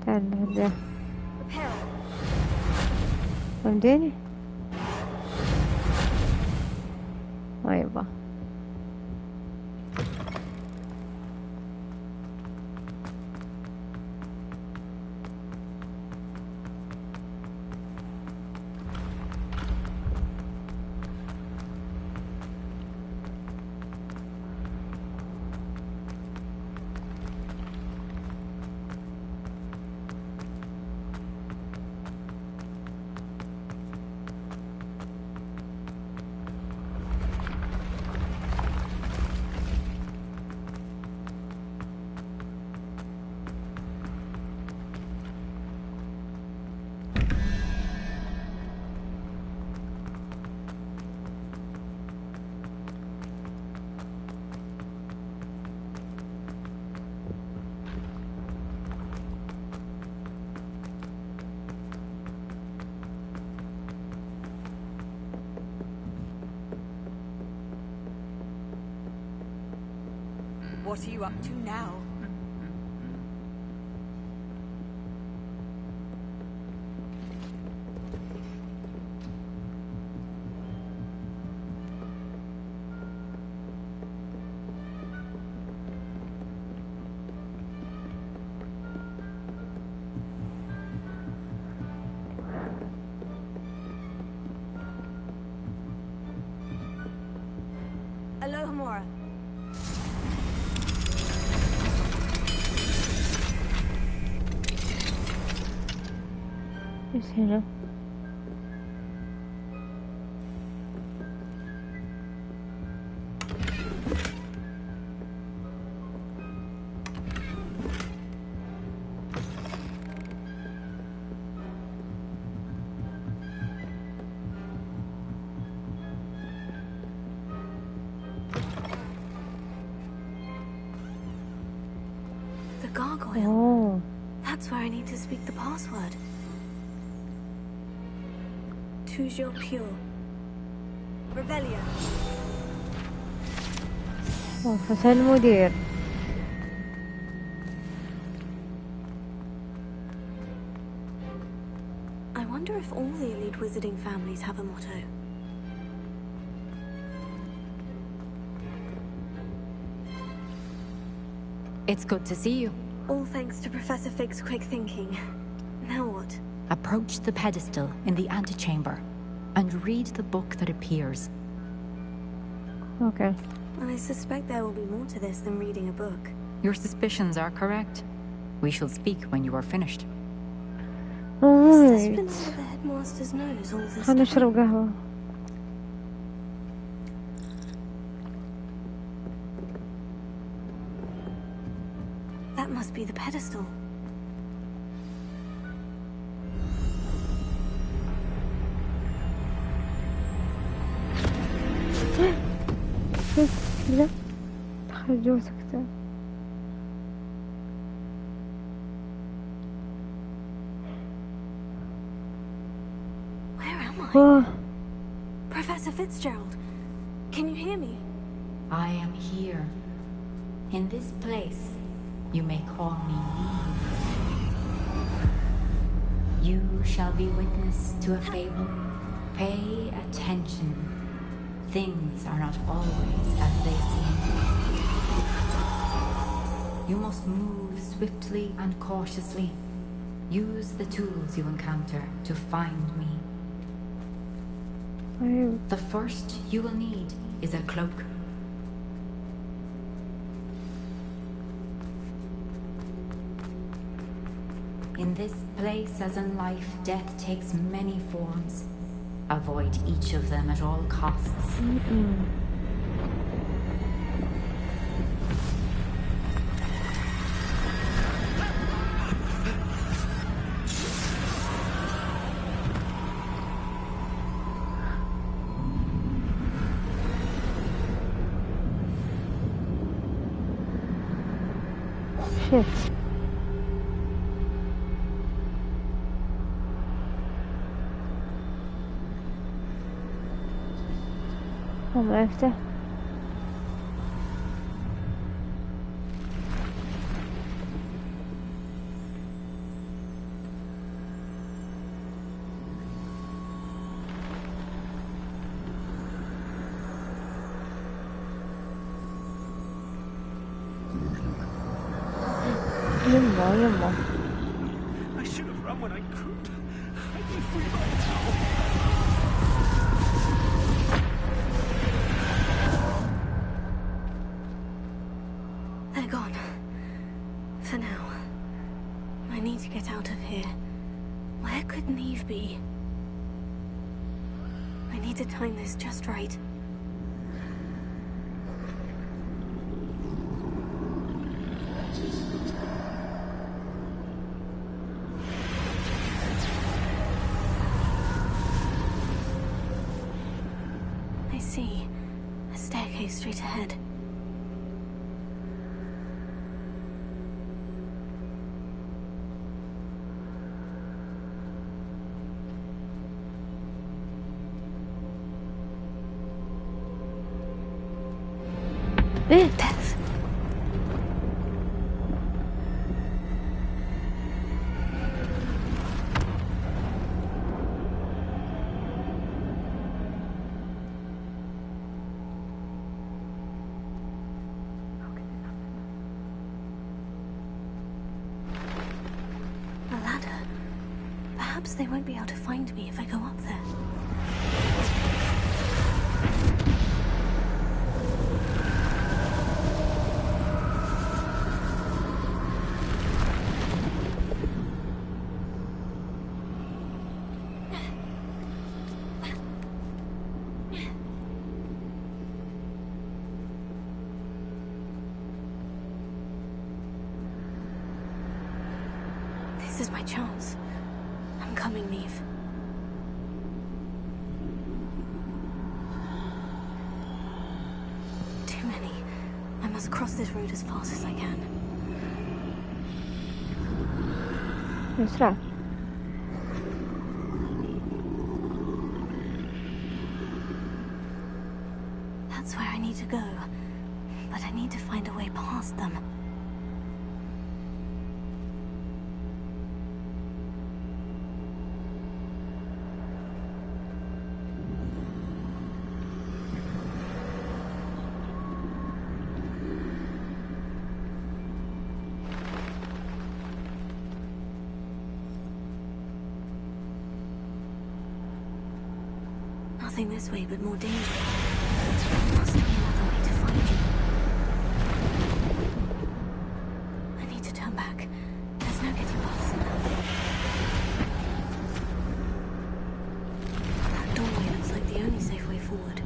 تعال نهديه. فهمتيني؟ ما يبغى. What are you up to now? Alohomora. ايش هنا؟ The gargoyle. Oh. That's where I need to speak the password. Toujours pure. Revelia. فتى المدير. I wonder if all the elite wizarding families have a motto. It's good to see you. All thanks to Professor Fig's quick thinking. Now what? Approach the pedestal in the antechamber and read the book that appears. Okay. Well, I suspect there will be more to this than reading a book. Your suspicions are correct. We shall speak when you are finished. Has this been under the headmaster's nose all this خلنا time? نشرب قهوة. be the pedestal. كذا خرجوا سكتة. Where am I? Oh. Professor Fitzgerald, can you hear me? I am here. In this place, you may call me Eve. You shall be witness to a fable. Pay attention. Things are not always as they seem. You must move swiftly and cautiously. Use the tools you encounter to find me. The first you will need is a cloak. In this place, as in life, death takes many forms. Avoid each of them at all costs. Shit. ما افتح. يما I should have run when I could. I'd be free by now. They're gone. For now. I need to get out of here. Where could Neve be? I need to time this just right. I see. A staircase straight ahead. Death. A ladder. Perhaps they won't be able to find me if I go up there. This is my chance. I'm coming, Neve. Too many. I must cross this road as fast as I can. يسرع. That's where I need to go. But I need to find a way past them. Nothing this way, but more danger. There must be another way to find you. I need to turn back. There's no getting past them now. That doorway looks like the only safe way forward.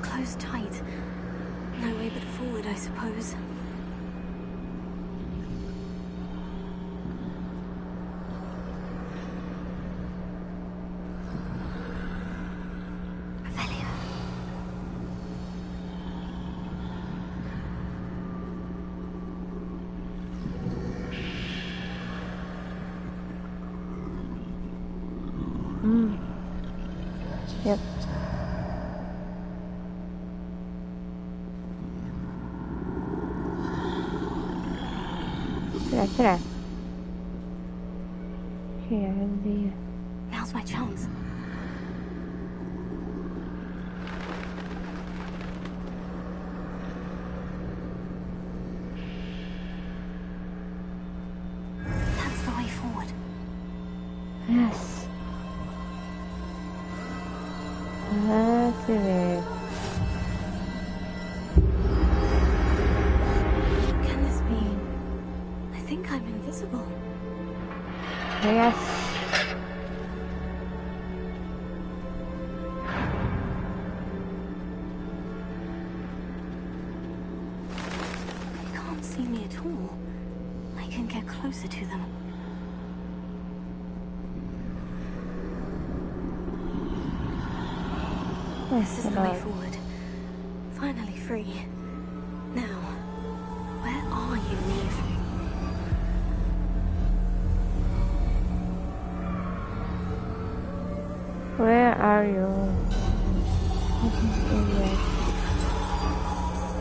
Closed tight. No way suppose. Yep. Kira. Here in the... Now's my chance. That's the way forward. Yes. That's it. Can this be? I think I'm invisible. Yes. They can't see me at all. I can get closer to them. This is the way forward. Finally free. Now, where are you, Neve? Where are you?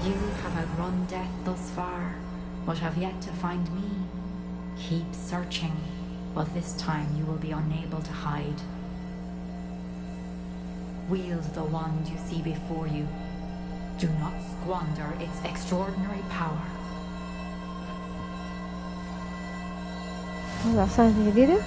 You have outrun death thus far, but have yet to find me. Keep searching, but this time you will be unable to hide. Wield the wand you see before you. Do not squander its extraordinary power. That's جديدة.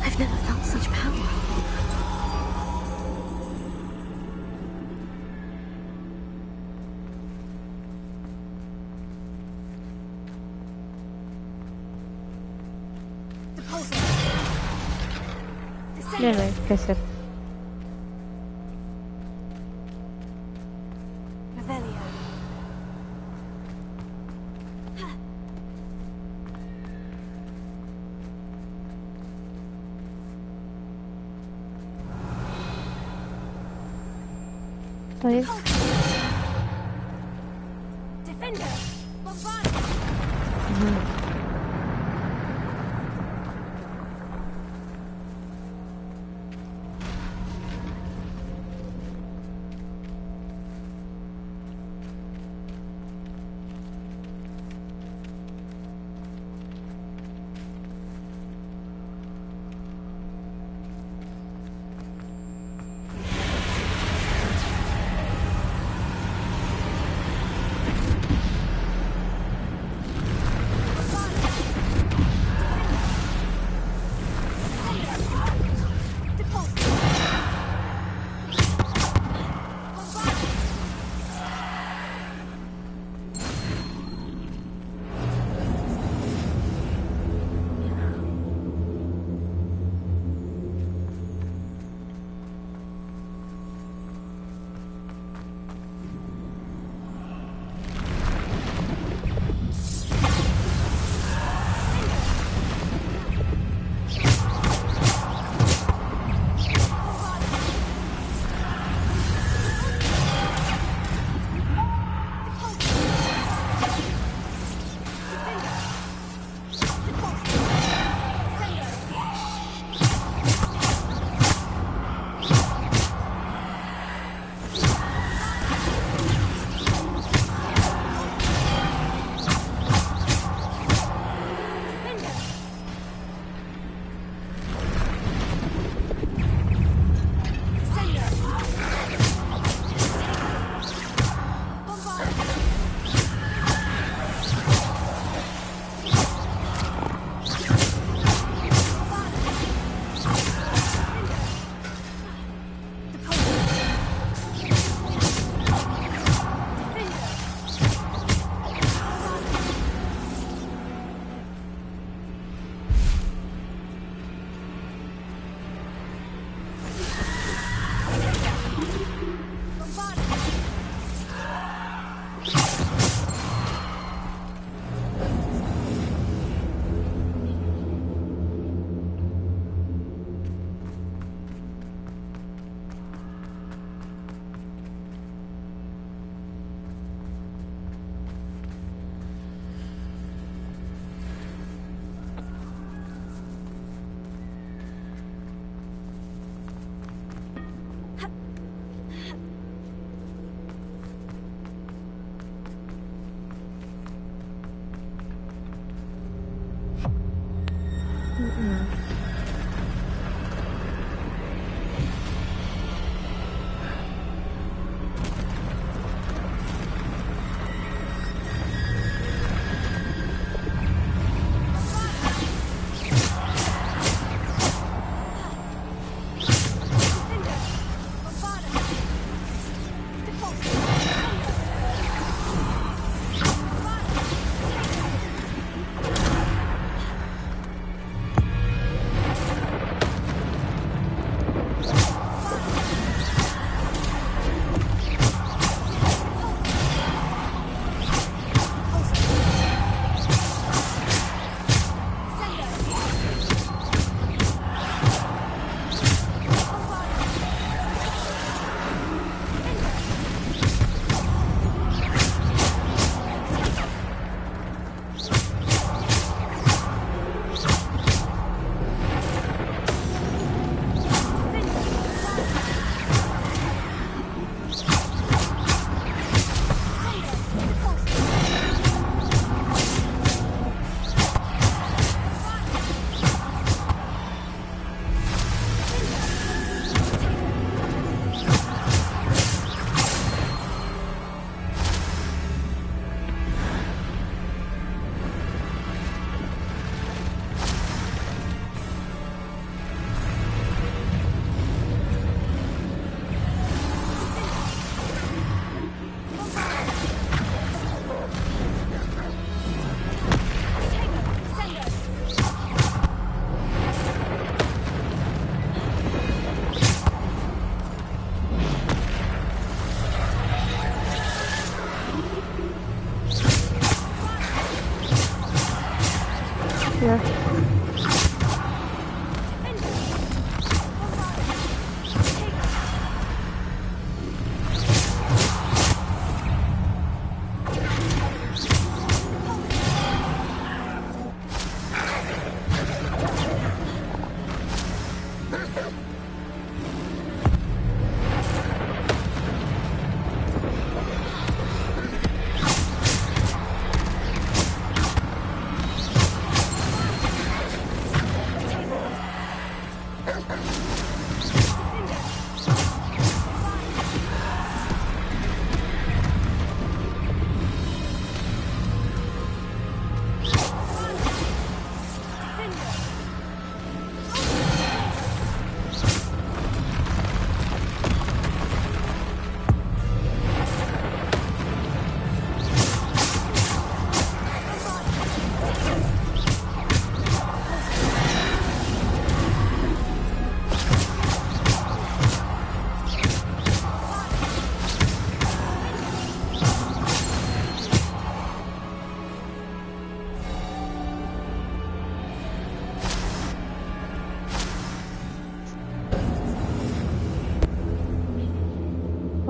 I've never felt such power. لا يتكسر. طيب.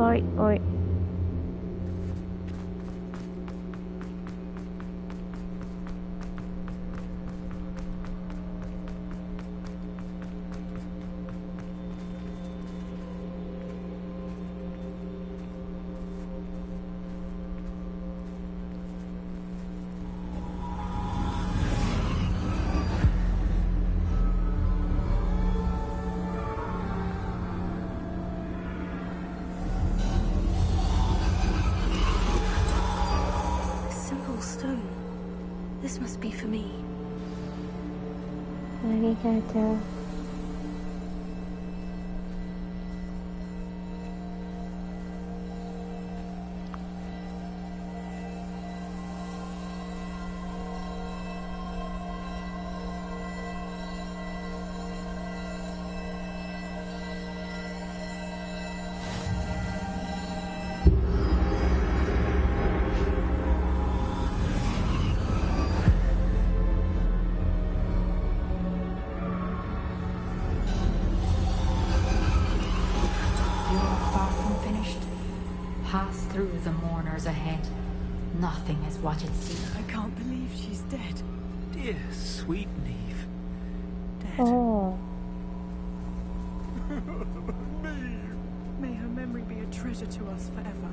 Oi, oi. Stone. This must be for me. Arigato. Pass through the mourners ahead. Nothing is what it seems. I can't believe she's dead. Dear, sweet Neve. Dead. Oh. May her memory be a treasure to us forever.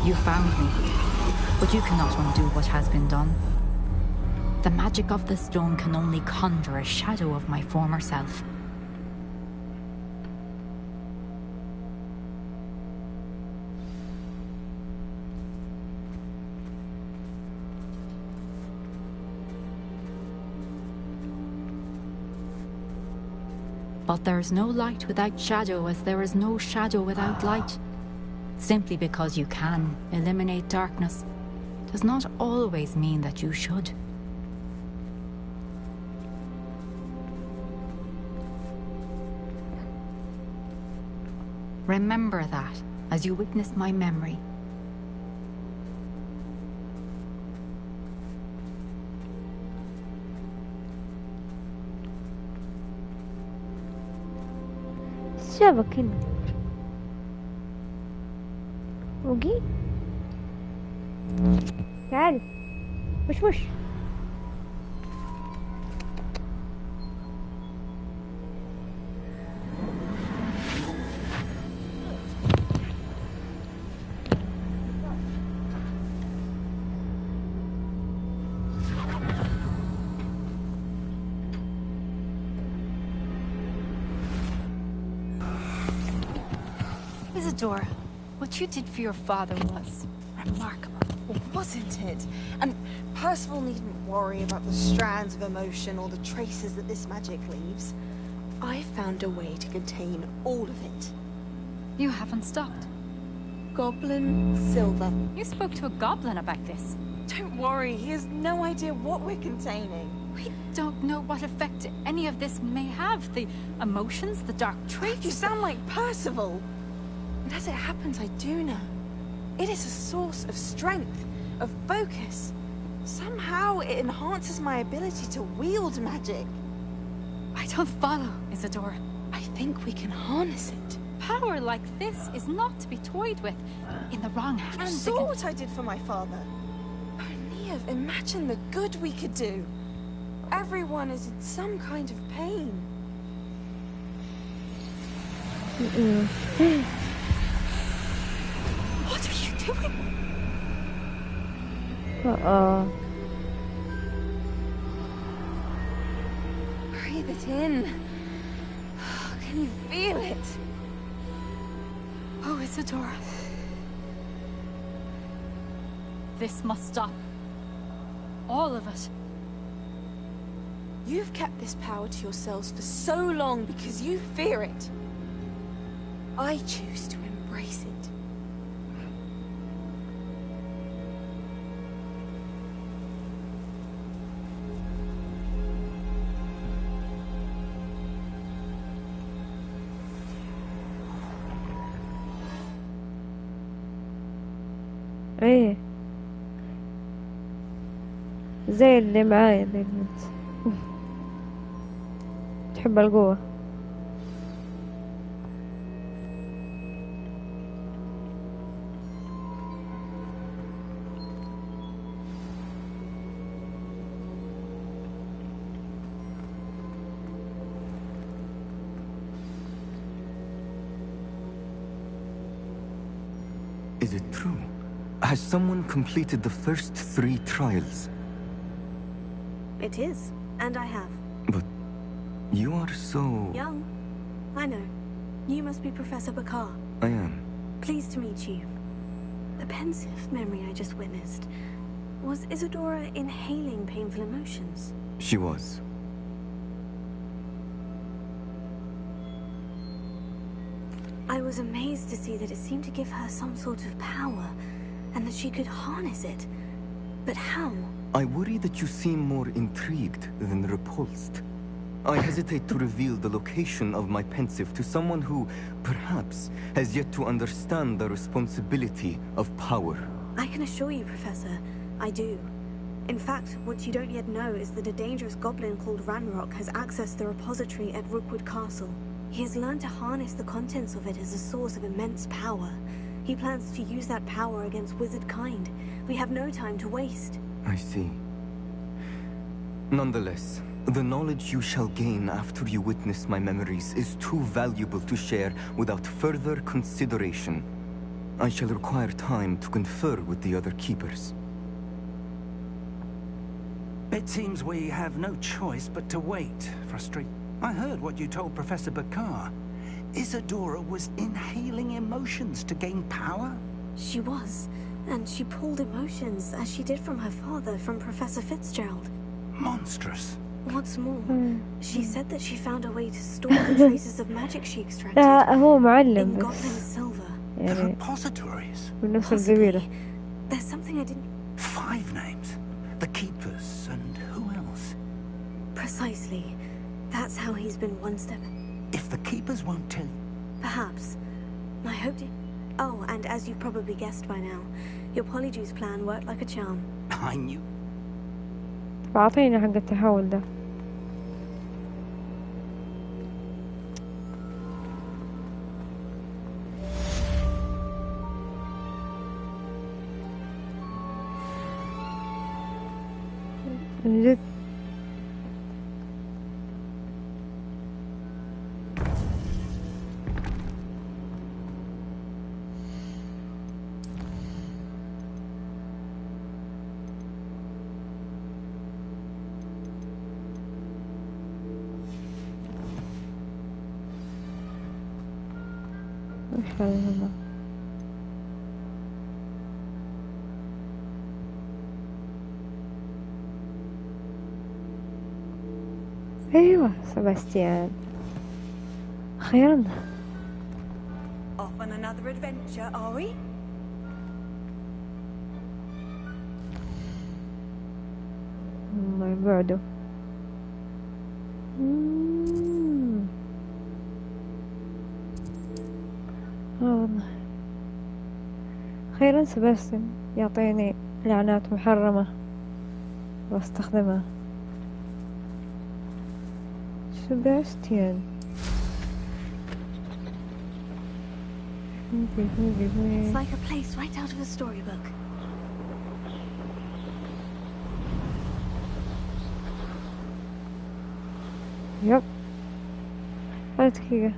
You found me, but you cannot undo what has been done. The magic of the stone can only conjure a shadow of my former self. But there is no light without shadow, as there is no shadow without light. Simply because you can eliminate darkness does not always mean that you should. Remember that as you witness my memory. شبكين وجي تعال وش Isadora, what you did for your father was remarkable. Well, wasn't it? And Percival needn't worry about the strands of emotion or the traces that this magic leaves. I found a way to contain all of it. You haven't stopped. Goblin Silver. You spoke to a goblin about this. Don't worry, he has no idea what we're containing. We don't know what effect any of this may have. The emotions, the dark traits. You sound like Percival. And as it happens, I do know. It is a source of strength, of focus. Somehow it enhances my ability to wield magic. I don't follow, Isadora. I think we can harness it. Power like this is not to be toyed with. In the wrong hands. You saw what I did for my father. Oh, Neve, imagine the good we could do. Everyone is in some kind of pain. What are you doing? Breathe it in. Can you feel it? Oh, Isadora. This must stop. All of it. You've kept this power to yourselves for so long because you fear it. I choose to embrace it. ايه زي اللي معايا ذي البنت تحب القوة. Is it true? Has someone completed the first 3 trials? It is, and I have. But you are so... Young. I know. You must be Professor Bakar. I am. Pleased to meet you. The pensive memory I just witnessed. Was Isadora inhaling painful emotions? She was. I was amazed to see that it seemed to give her some sort of power, and that she could harness it. But how? I worry that you seem more intrigued than repulsed. I hesitate to reveal the location of my pensive to someone who, perhaps, has yet to understand the responsibility of power. I can assure you, Professor, I do. In fact, what you don't yet know is that a dangerous goblin called Ranrock has accessed the repository at Rookwood Castle. He has learned to harness the contents of it as a source of immense power. He plans to use that power against wizard kind. We have no time to waste. I see. Nonetheless, the knowledge you shall gain after you witness my memories is too valuable to share without further consideration. I shall require time to confer with the other keepers. It seems we have no choice but to wait. I heard what you told Professor Bakar. Isadora was inhaling emotions to gain power? She was, and she pulled emotions, as she did from her father, from Professor Fitzgerald. Monstrous. What's more, she said that she found a way to store the traces of magic she extracted لا هو معلم in بس goblin silver. يعني Repositories. من نفس القبيلة. There's something I didn't... 5 names. The Keepers, and who else? Precisely. That's how he's been one step... If the Keepers won't tell you... Perhaps. I hoped it... Oh, and as you've probably guessed by now, your Polyjuice plan worked like a charm. I knew. أعطينا حق التحول ده. من جد وش هذا؟ أيوة سباستيان أخيرا. Off on another adventure, are we? الله يبعده. والله أخيرا سباستيان يعطيني لعنات محرمة واستخدمها. Sebastian. It's like a place right out of a storybook. Yep. هات دقيقة.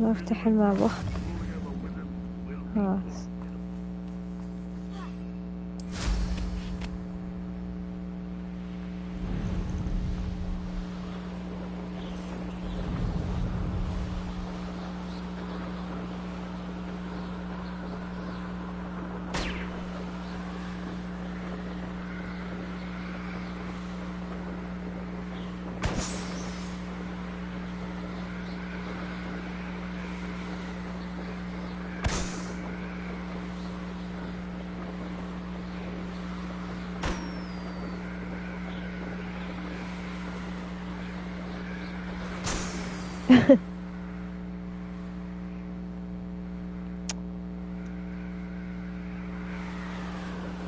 وافتح المطبخ خلاص.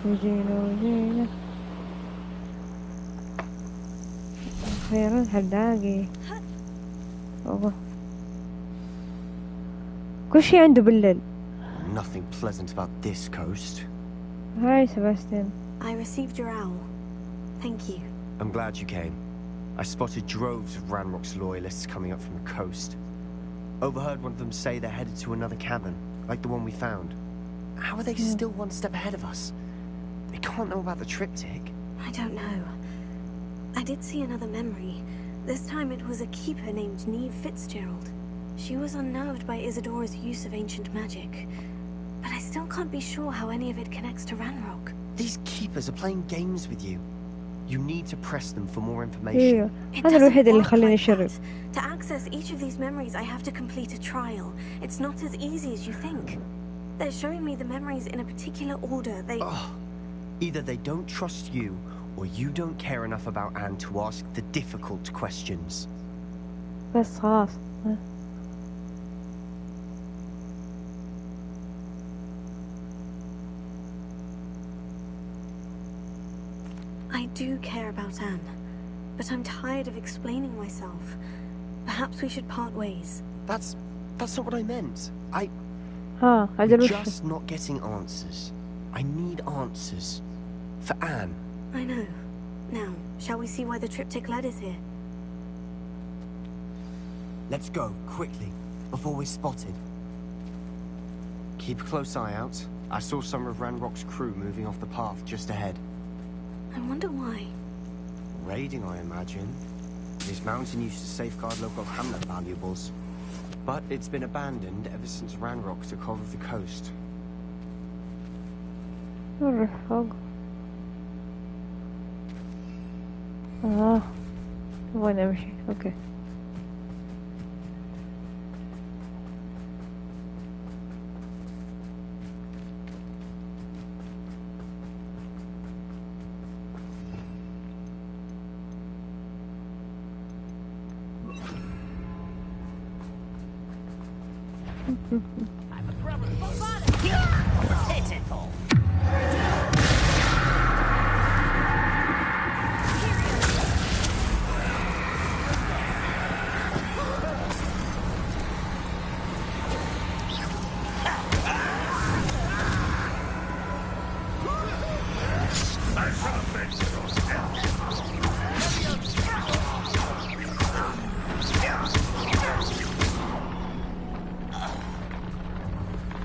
وجينا أخيرا حلاقي. أوه كل شي عنده بالليل. Nothing pleasant about this coast. Hi, Sebastian. I received your owl. Thank you. I'm glad you came. I spotted droves of Ranrock's loyalists coming up from the coast. Overheard one of them say they're headed to another cavern, like the one we found. How are they still one step ahead of us? They can't know about the triptych. I don't know. I did see another memory. This time it was a keeper named Neve Fitzgerald. She was unnerved by Isadora's use of ancient magic. But I still can't be sure how any of it connects to Ranrock. These keepers are playing games with you. You need to press them for more information. هذا الوحيد اللي خليني أشرب. To access each of these memories, I have to complete a trial. It's not as easy as you think. They're showing me the memories in a particular order. Either they don't trust you, or you don't care enough about Anne to ask the difficult questions. بس خلاص. I do care about Anne, but I'm tired of explaining myself. Perhaps we should part ways. That's not what I meant. We're just not getting answers. I need answers. For Anne. I know. Now, shall we see why the triptych led us here? Let's go, quickly, before we're spotted. Keep a close eye out. I saw some of Ranrock's crew moving off the path just ahead. I wonder why. Raiding, I imagine. This mountain used to safeguard local hamlet valuables. But it's been abandoned ever since Ranrock took over the coast. نروح فوق. وين أمشي؟ أوكي. I'm a brother. Pitiful.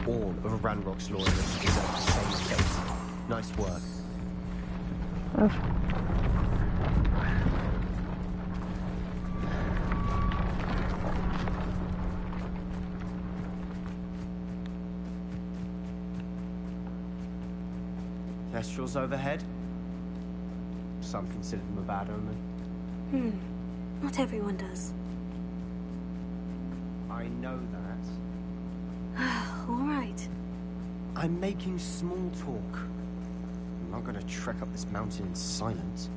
All of Ranrock's loyalists deserve the same fate. Nice work. Kestrels overhead. Some consider them a bad omen. Not everyone does. I know that. All right. I'm making small talk. I'm not going to trek up this mountain in silence.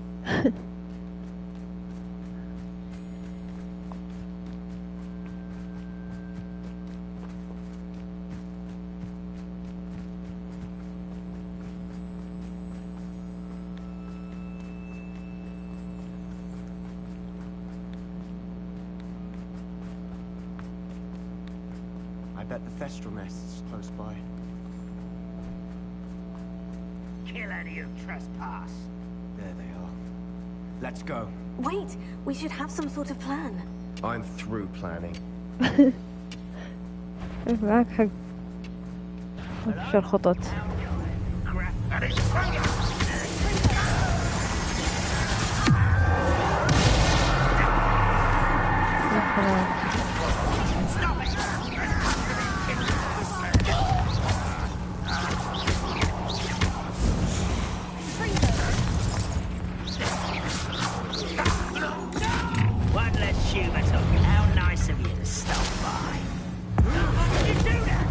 I bet the Thestral nest's close by. Kill any who trespass. There they are. Let's go. Wait, we should have some sort of plan. I'm through planning. معك حق. شو الخطط؟ One less human talking. How nice of you to stop by. How did you do that?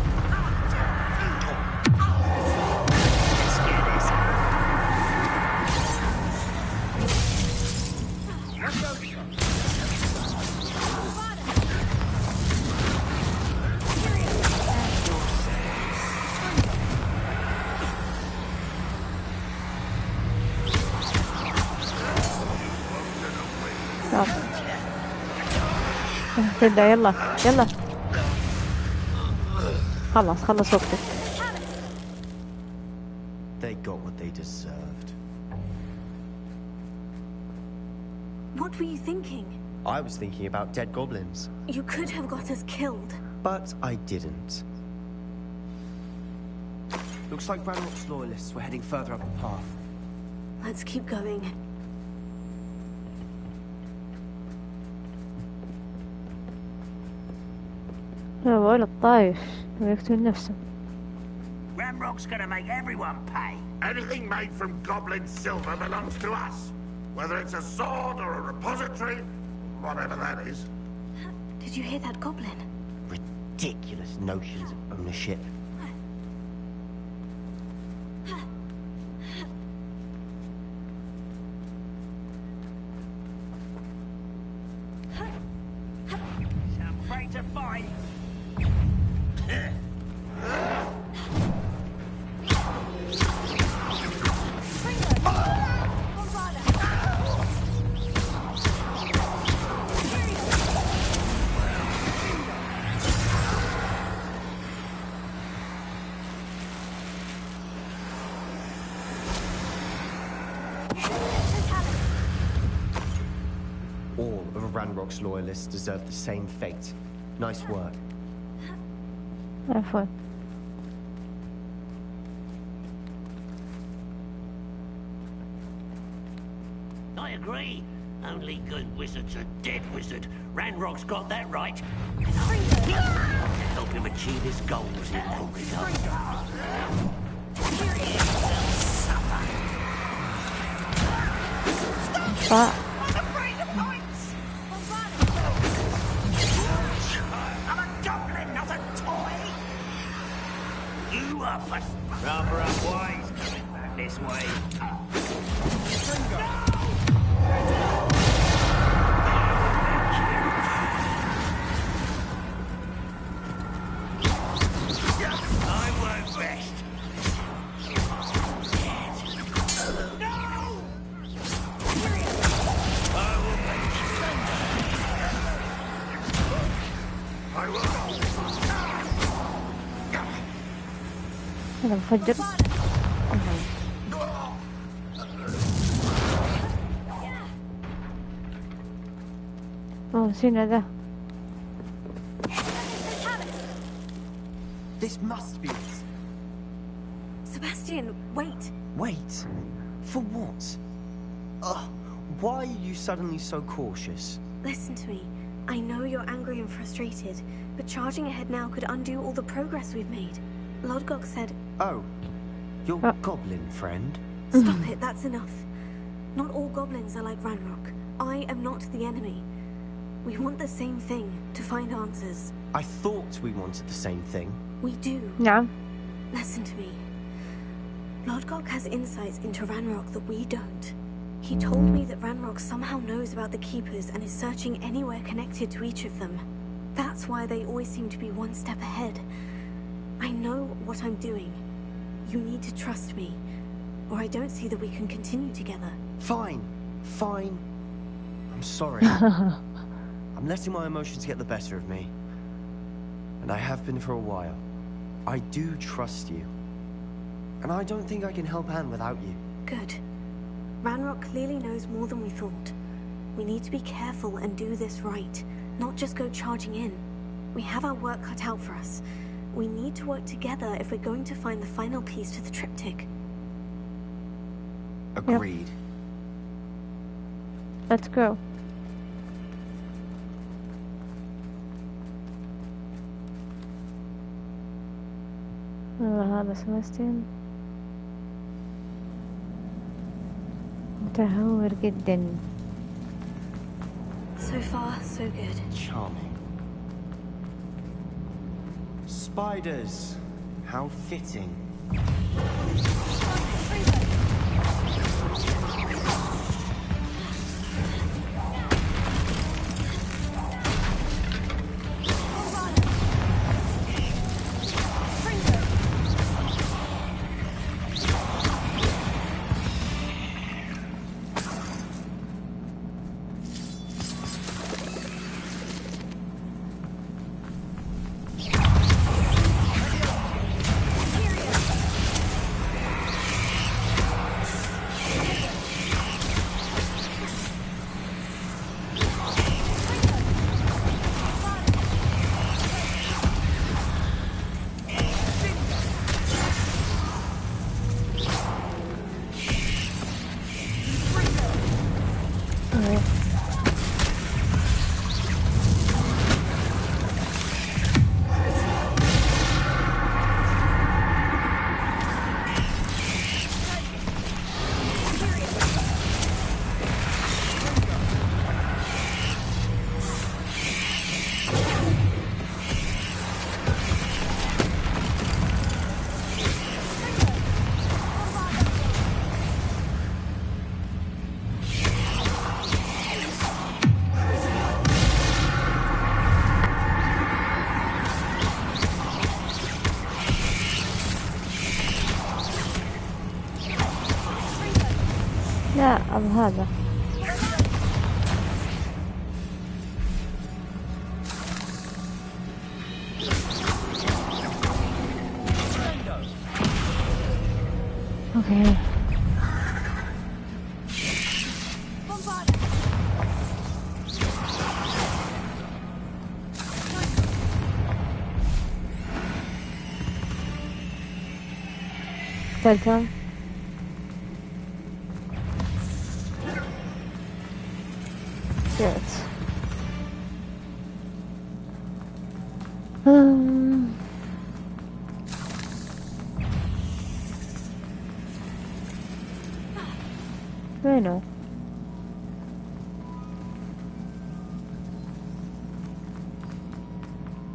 Let's get this تبدأ. يلا يلا خلص وقتك. They got what they deserved. What were you thinking? I was thinking about dead goblins. You could have got us killed. But I didn't. Looks like Ranrock's loyalists were heading further up the path. Let's keep going. لا بقول الطايش ويقتل نفسه. Ranrock's gonna make everyone pay. Anything made from goblin silver belongs to us. Whether it's a sword or a repository, whatever that is. Did you hear that goblin? Ridiculous notions of ownership. Afraid to fight. All of Ranrock's loyalists deserve the same fate. Nice work. عفوا. I agree. Only good wizards are dead wizard. Ranrock's got that right. Help him achieve his goals in Stop. You up, but rather unwise coming back this way. I won't rest. هذا مفجر. نسينا ذا. This must be it. Sebastian, wait. Wait? For what? Why are you suddenly so cautious? Listen to me. I know you're angry and frustrated, but charging ahead now could undo all the progress we've made. Lodgok said... Oh, your goblin friend? Stop it, that's enough. Not all goblins are like Ranrock. I am not the enemy. We want the same thing, to find answers. I thought we wanted the same thing. We do. نعم. Listen to me. Lodgok has insights into Ranrock that we don't. He told me that Ranrock somehow knows about the Keepers and is searching anywhere connected to each of them. That's why they always seem to be one step ahead. I know what I'm doing. You need to trust me, or I don't see that we can continue together. Fine. I'm sorry. I'm letting my emotions get the better of me. And I have been for a while. I do trust you. And I don't think I can help Anne without you. Good. Ranrock clearly knows more than we thought. We need to be careful and do this right, not just go charging in. We have our work cut out for us, We need to work together if we're going to find the final piece to the triptych. Agreed. Let's go. هذا سباستيان متهور جدا. So far, so good. Charming. Spiders. How fitting. لا أبو هذا اوكي. قتلتهم. Shit. Bueno.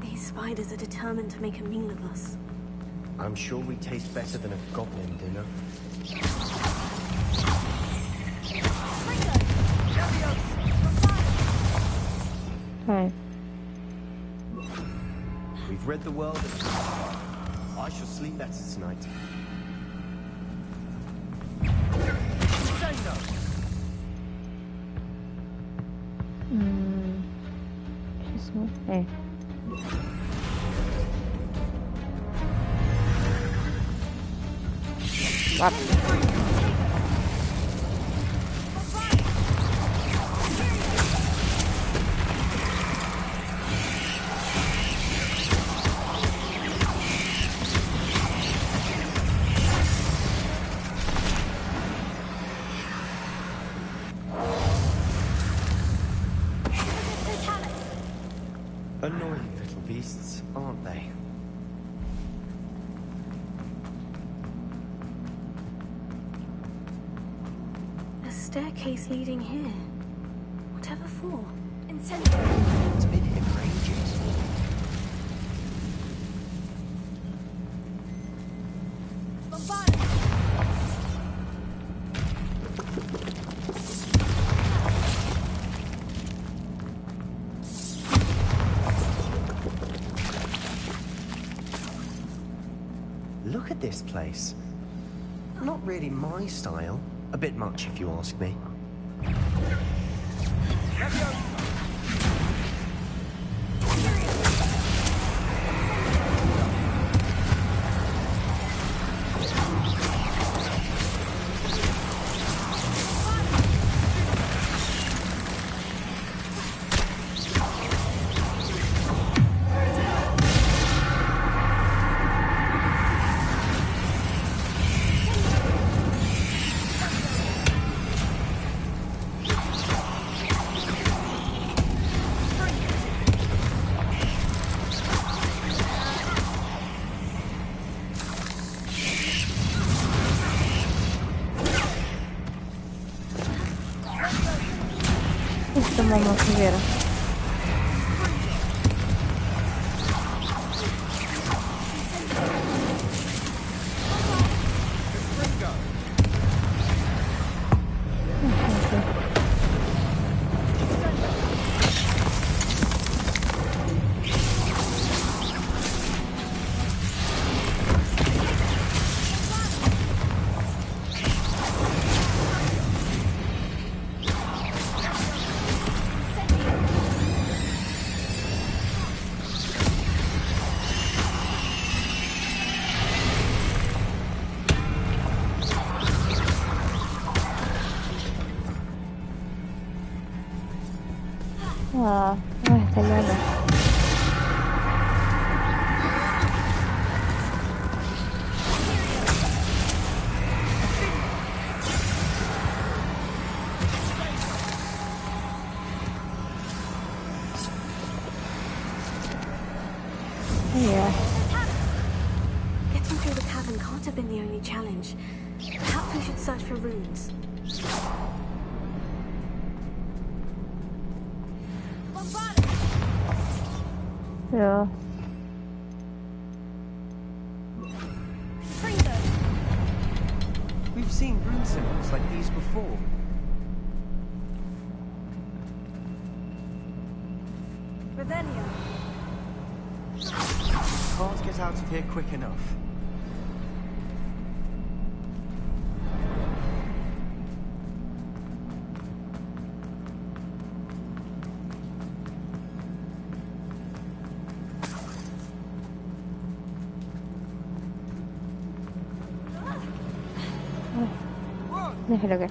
These spiders are determined to make a meal of us. I'm sure we taste better than a goblin dinner. Right. We've read the world. I shall sleep better tonight. شو اسمه؟ ايه. Annoying little beasts, aren't they? A staircase leading here. Whatever for? Incendiary. It's been here for ages. Look at this place. Not really my style. A bit much, if you ask me. Just a moment here. Italiano. Yeah. Getting through the cavern can't have been the only challenge. Perhaps we should search for runes. Yeah. We've seen rune symbols like these before. Revelio. Can't get out of here quick enough. نحرقه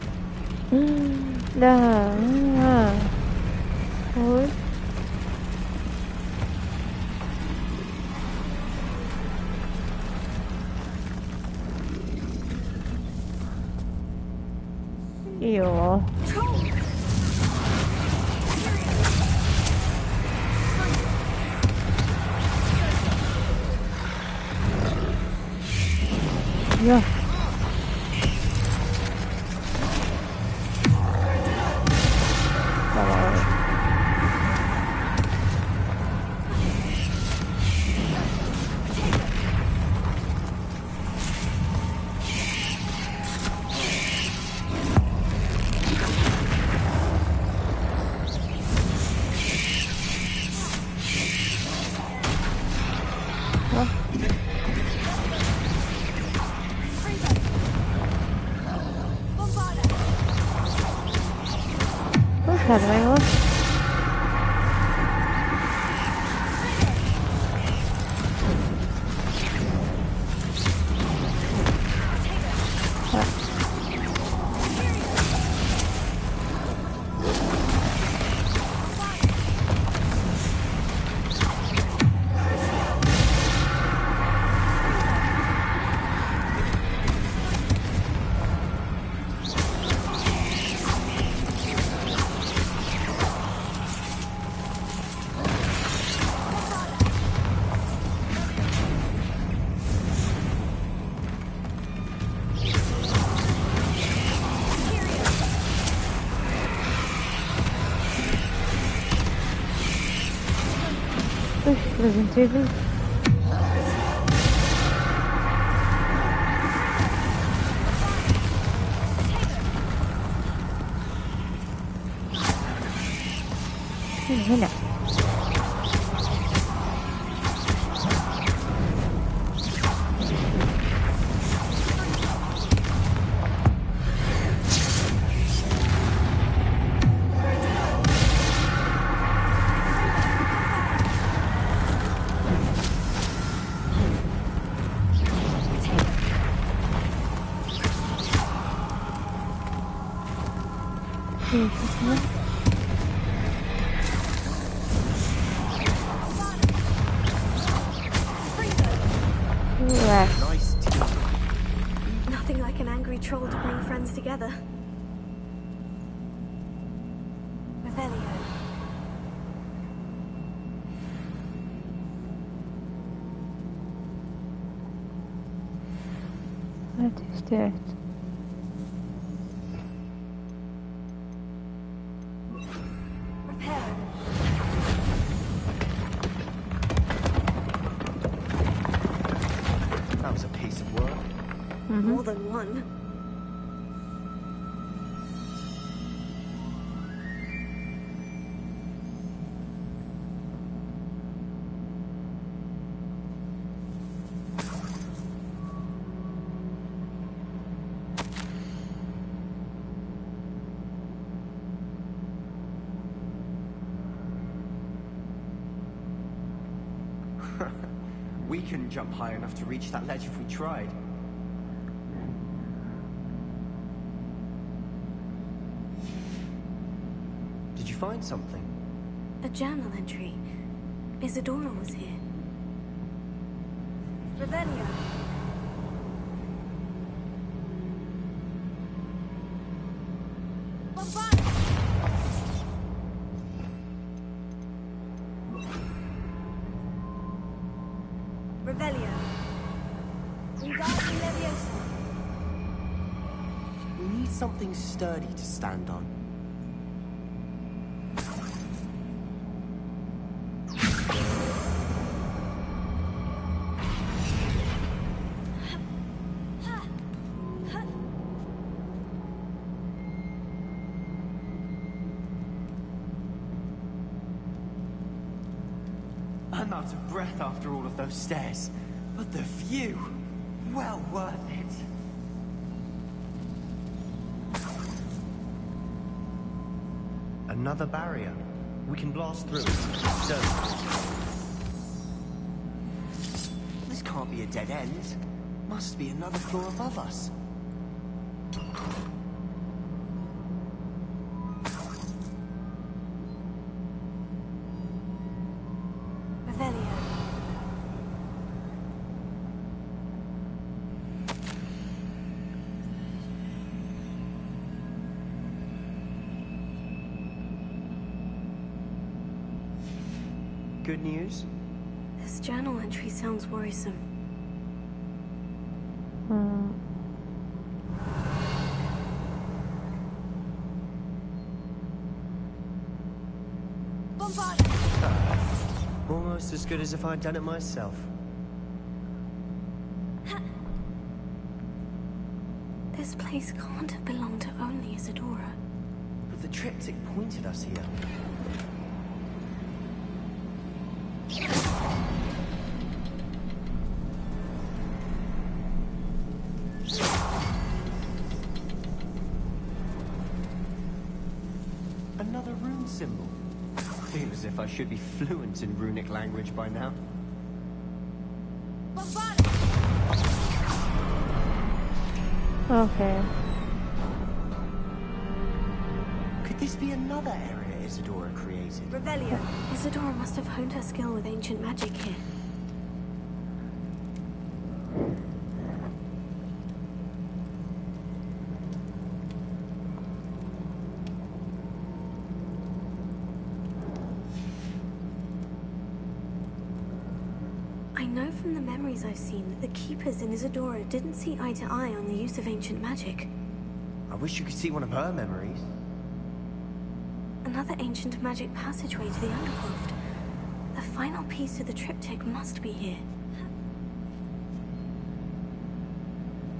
لا قول ايوه يا هذا ما يغوص Resident Evil. هنا Nice team. Nothing like an angry troll to bring friends together. Revelio. What is that? More than one. We couldn't jump high enough to reach that ledge if we tried. Did you find something? A journal entry. Isadora was here. Revelio. Revelio. Wingardium Leviosa. We need something sturdy to stand on. I'm out of breath after all of those stairs, but the view, well worth it. Another barrier. We can blast through it. So, this can't be a dead end. Must be another floor above us. Good news? This journal entry sounds worrisome. Almost as good as if I'd done it myself. This place can't have belonged to only Isadora. But the triptych pointed us here. Another rune symbol. Feel as if I should be fluent in runic language by now. Okay. Could this be another area Isadora created? Revelio. Isadora must have honed her skill with ancient magic here. I know from the memories I've seen that the Keepers in Isadora didn't see eye to eye on the use of ancient magic. I wish you could see one of her memories. Another ancient magic passageway to the Undercroft. The final piece of the triptych must be here.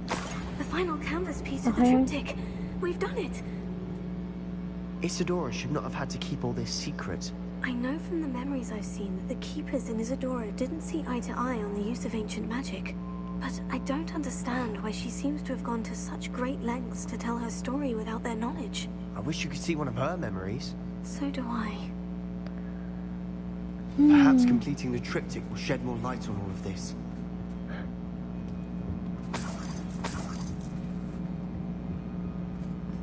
The final canvas piece of the triptych. We've done it. Isadora should not have had to keep all this secret. I know from the memories I've seen that the Keepers in Isadora didn't see eye to eye on the use of ancient magic. But I don't understand why she seems to have gone to such great lengths to tell her story without their knowledge. I wish you could see one of her memories. So do I. Perhaps completing the triptych will shed more light on all of this.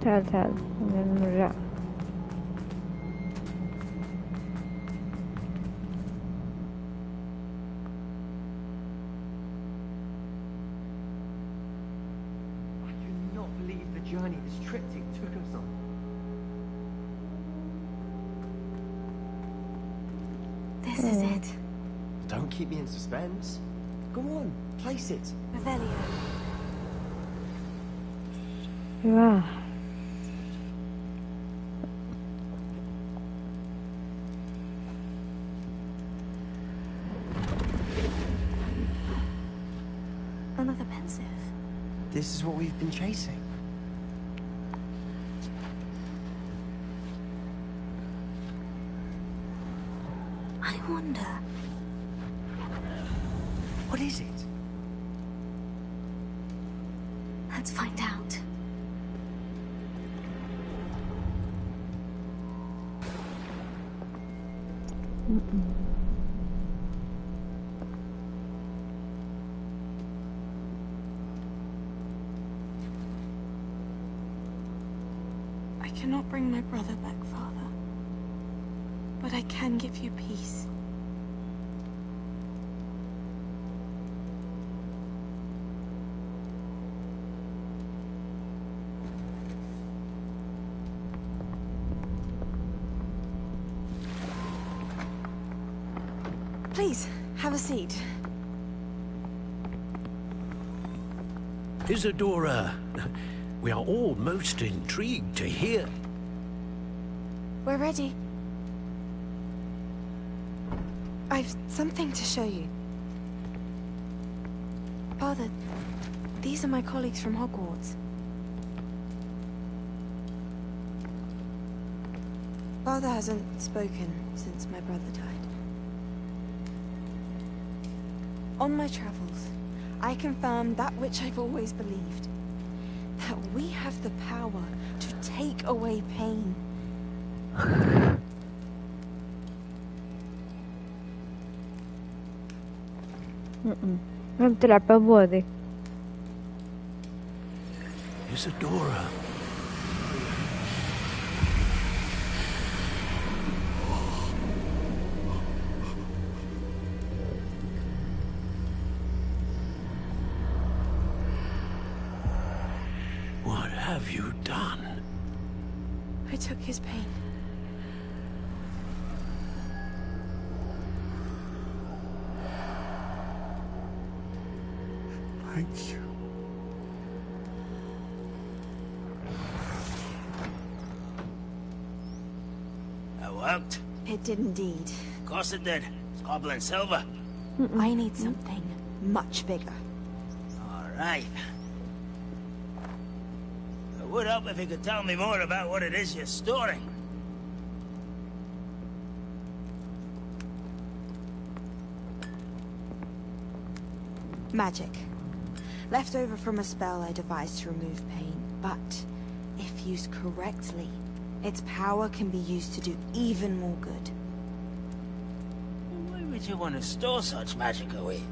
تعال نرجع. Journey this triptych took us on. This is it. Don't keep me in suspense. Go on, place it. Revelio. Wow. Another pensive. This is what we've been chasing. I wonder... What is it? Let's find out. I cannot bring my brother back, Father. But I can give you peace. Please, have a seat. Isadora, we are all most intrigued to hear. We're ready. I've something to show you. Father, these are my colleagues from Hogwarts. Father hasn't spoken since my brother died. On my travels, I confirmed that which I've always believed. That we have the power to take away pain. بتلعب بابو هذي. Isadora. What have you done? I took his pain. Thank you. That worked? It did indeed. Of course it did. It's goblin silver. I need something much bigger. All right. It would help if you could tell me more about what it is you're storing. Magic. Left over from a spell I devised to remove pain, but if used correctly, its power can be used to do even more good. Why would you want to store such magic away?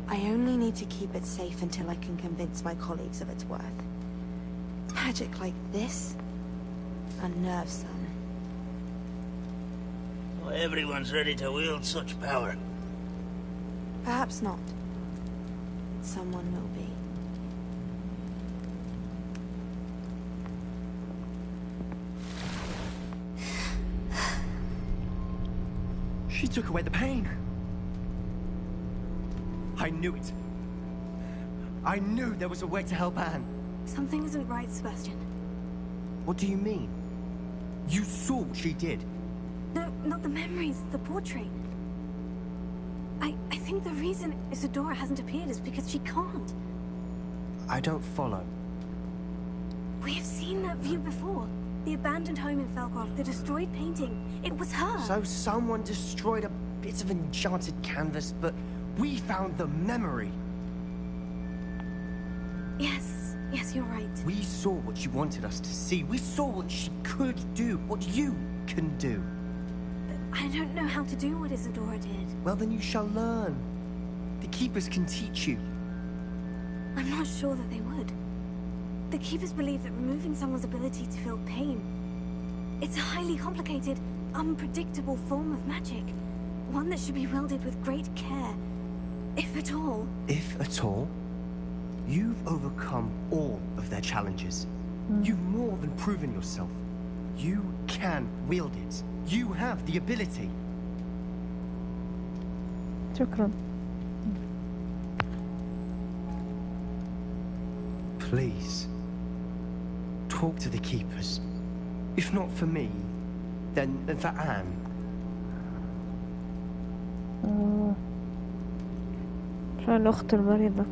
I only need to keep it safe until I can convince my colleagues of its worth. Magic like this unnerves some. Well, everyone's ready to wield such power. Perhaps not. Someone will be. She took away the pain. I knew it. I knew there was a way to help Anne. Something isn't right, Sebastian. What do you mean? You saw what she did. No, not the memories, the portrait. I think the reason Isadora hasn't appeared is because she can't. I don't follow. We have seen that view before. The abandoned home in Felcroft, the destroyed painting. It was her. So someone destroyed a bit of enchanted canvas, but we found the memory. Yes, you're right. We saw what she wanted us to see. We saw what she could do, what you can do. But I don't know how to do what Isadora did. Well, then you shall learn. The Keepers can teach you. I'm not sure that they would. The Keepers believe that removing someone's ability to feel pain, it's a highly complicated, unpredictable form of magic. One that should be wielded with great care, if at all. If at all? You've overcome all of their challenges. You've more than proven yourself. You can wield it. You have the ability. شكرا. Please, talk to the Keepers. If not for me, then for Anne. عشان الأخت المريضة.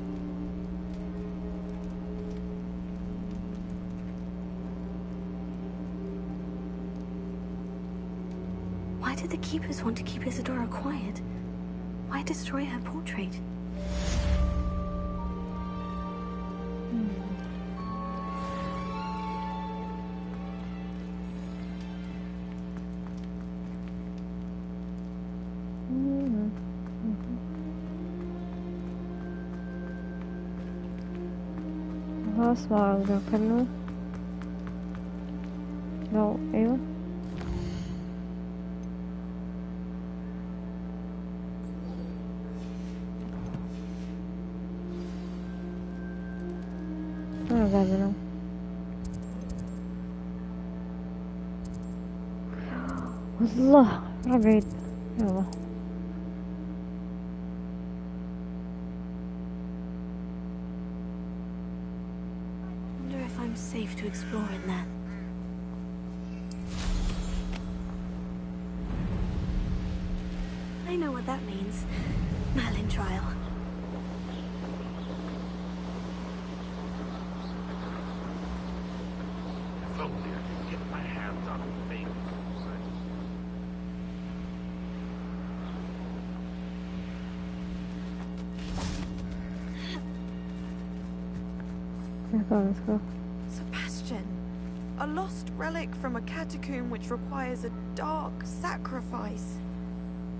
The Keepers want to keep Isadora quiet. Why destroy her portrait? خلاص ما اقدر اكلمه. لو ايوه انا قاعد انام. والله مرة بعيد. يلا Wonder if I'm safe to explore in there. I know what that means. Merlin trial. If only I could get my hands on things. let's go. Sebastian, a lost relic from a catacomb which requires a dark sacrifice.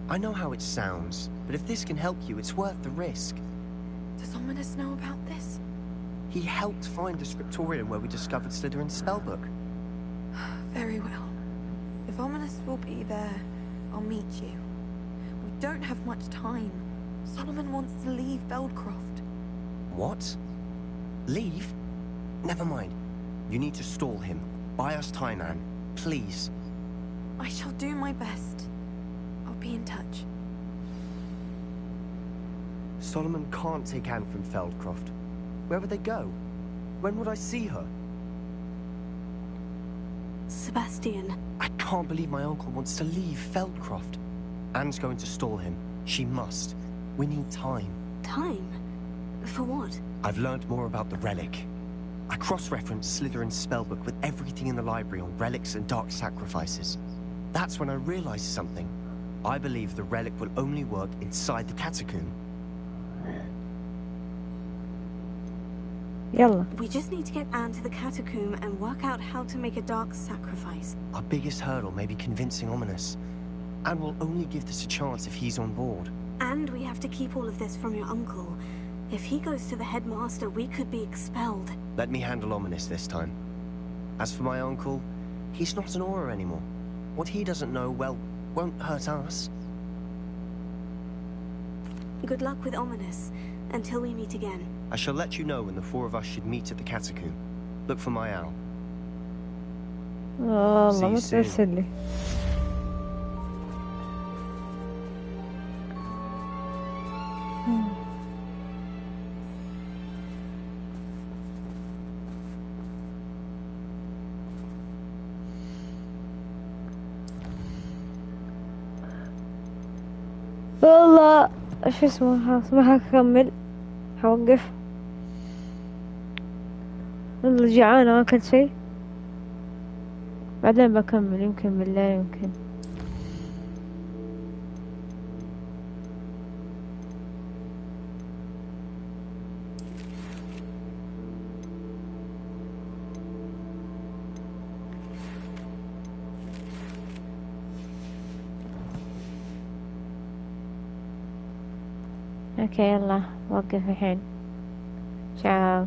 I know how it sounds, but if this can help you, it's worth the risk. Does Ominous know about this? He helped find the scriptorium where we discovered Slytherin's spellbook. Very well. If Ominous will be there, I'll meet you. We don't have much time. Solomon wants to leave Feldcroft. What? Leave? Never mind. You need to stall him. Buy us time, Anne. Please. I shall do my best. I'll be in touch. Solomon can't take Anne from Feldcroft. Where would they go? When would I see her? Sebastian. I can't believe my uncle wants to leave Feldcroft. Anne's going to stall him. She must. We need time. Time? For what? I've learned more about the relic. I cross-referenced Slytherin's spellbook with everything in the library on relics and dark sacrifices. That's when I realized something. I believe the relic will only work inside the catacomb. Yalla. We just need to get Anne to the catacomb and work out how to make a dark sacrifice. Our biggest hurdle may be convincing Ominous. And we'll only give this a chance if he's on board. And we have to keep all of this from your uncle. If he goes to the headmaster, we could be expelled. Let me handle Ominous this time. As for my uncle, he's not an Auror anymore. What he doesn't know, well, won't hurt us. Good luck with Ominous, until we meet again. I shall let you know when the four of us should meet at the catacomb. Look for my owl. والله ما ترسل لي. والله شو اسمه ما هكمل هوقف. والله جعانة ما أكلت شي. بعدين بكمل يمكن بالليل يمكن. اوكي يلا وقف الحين. ciao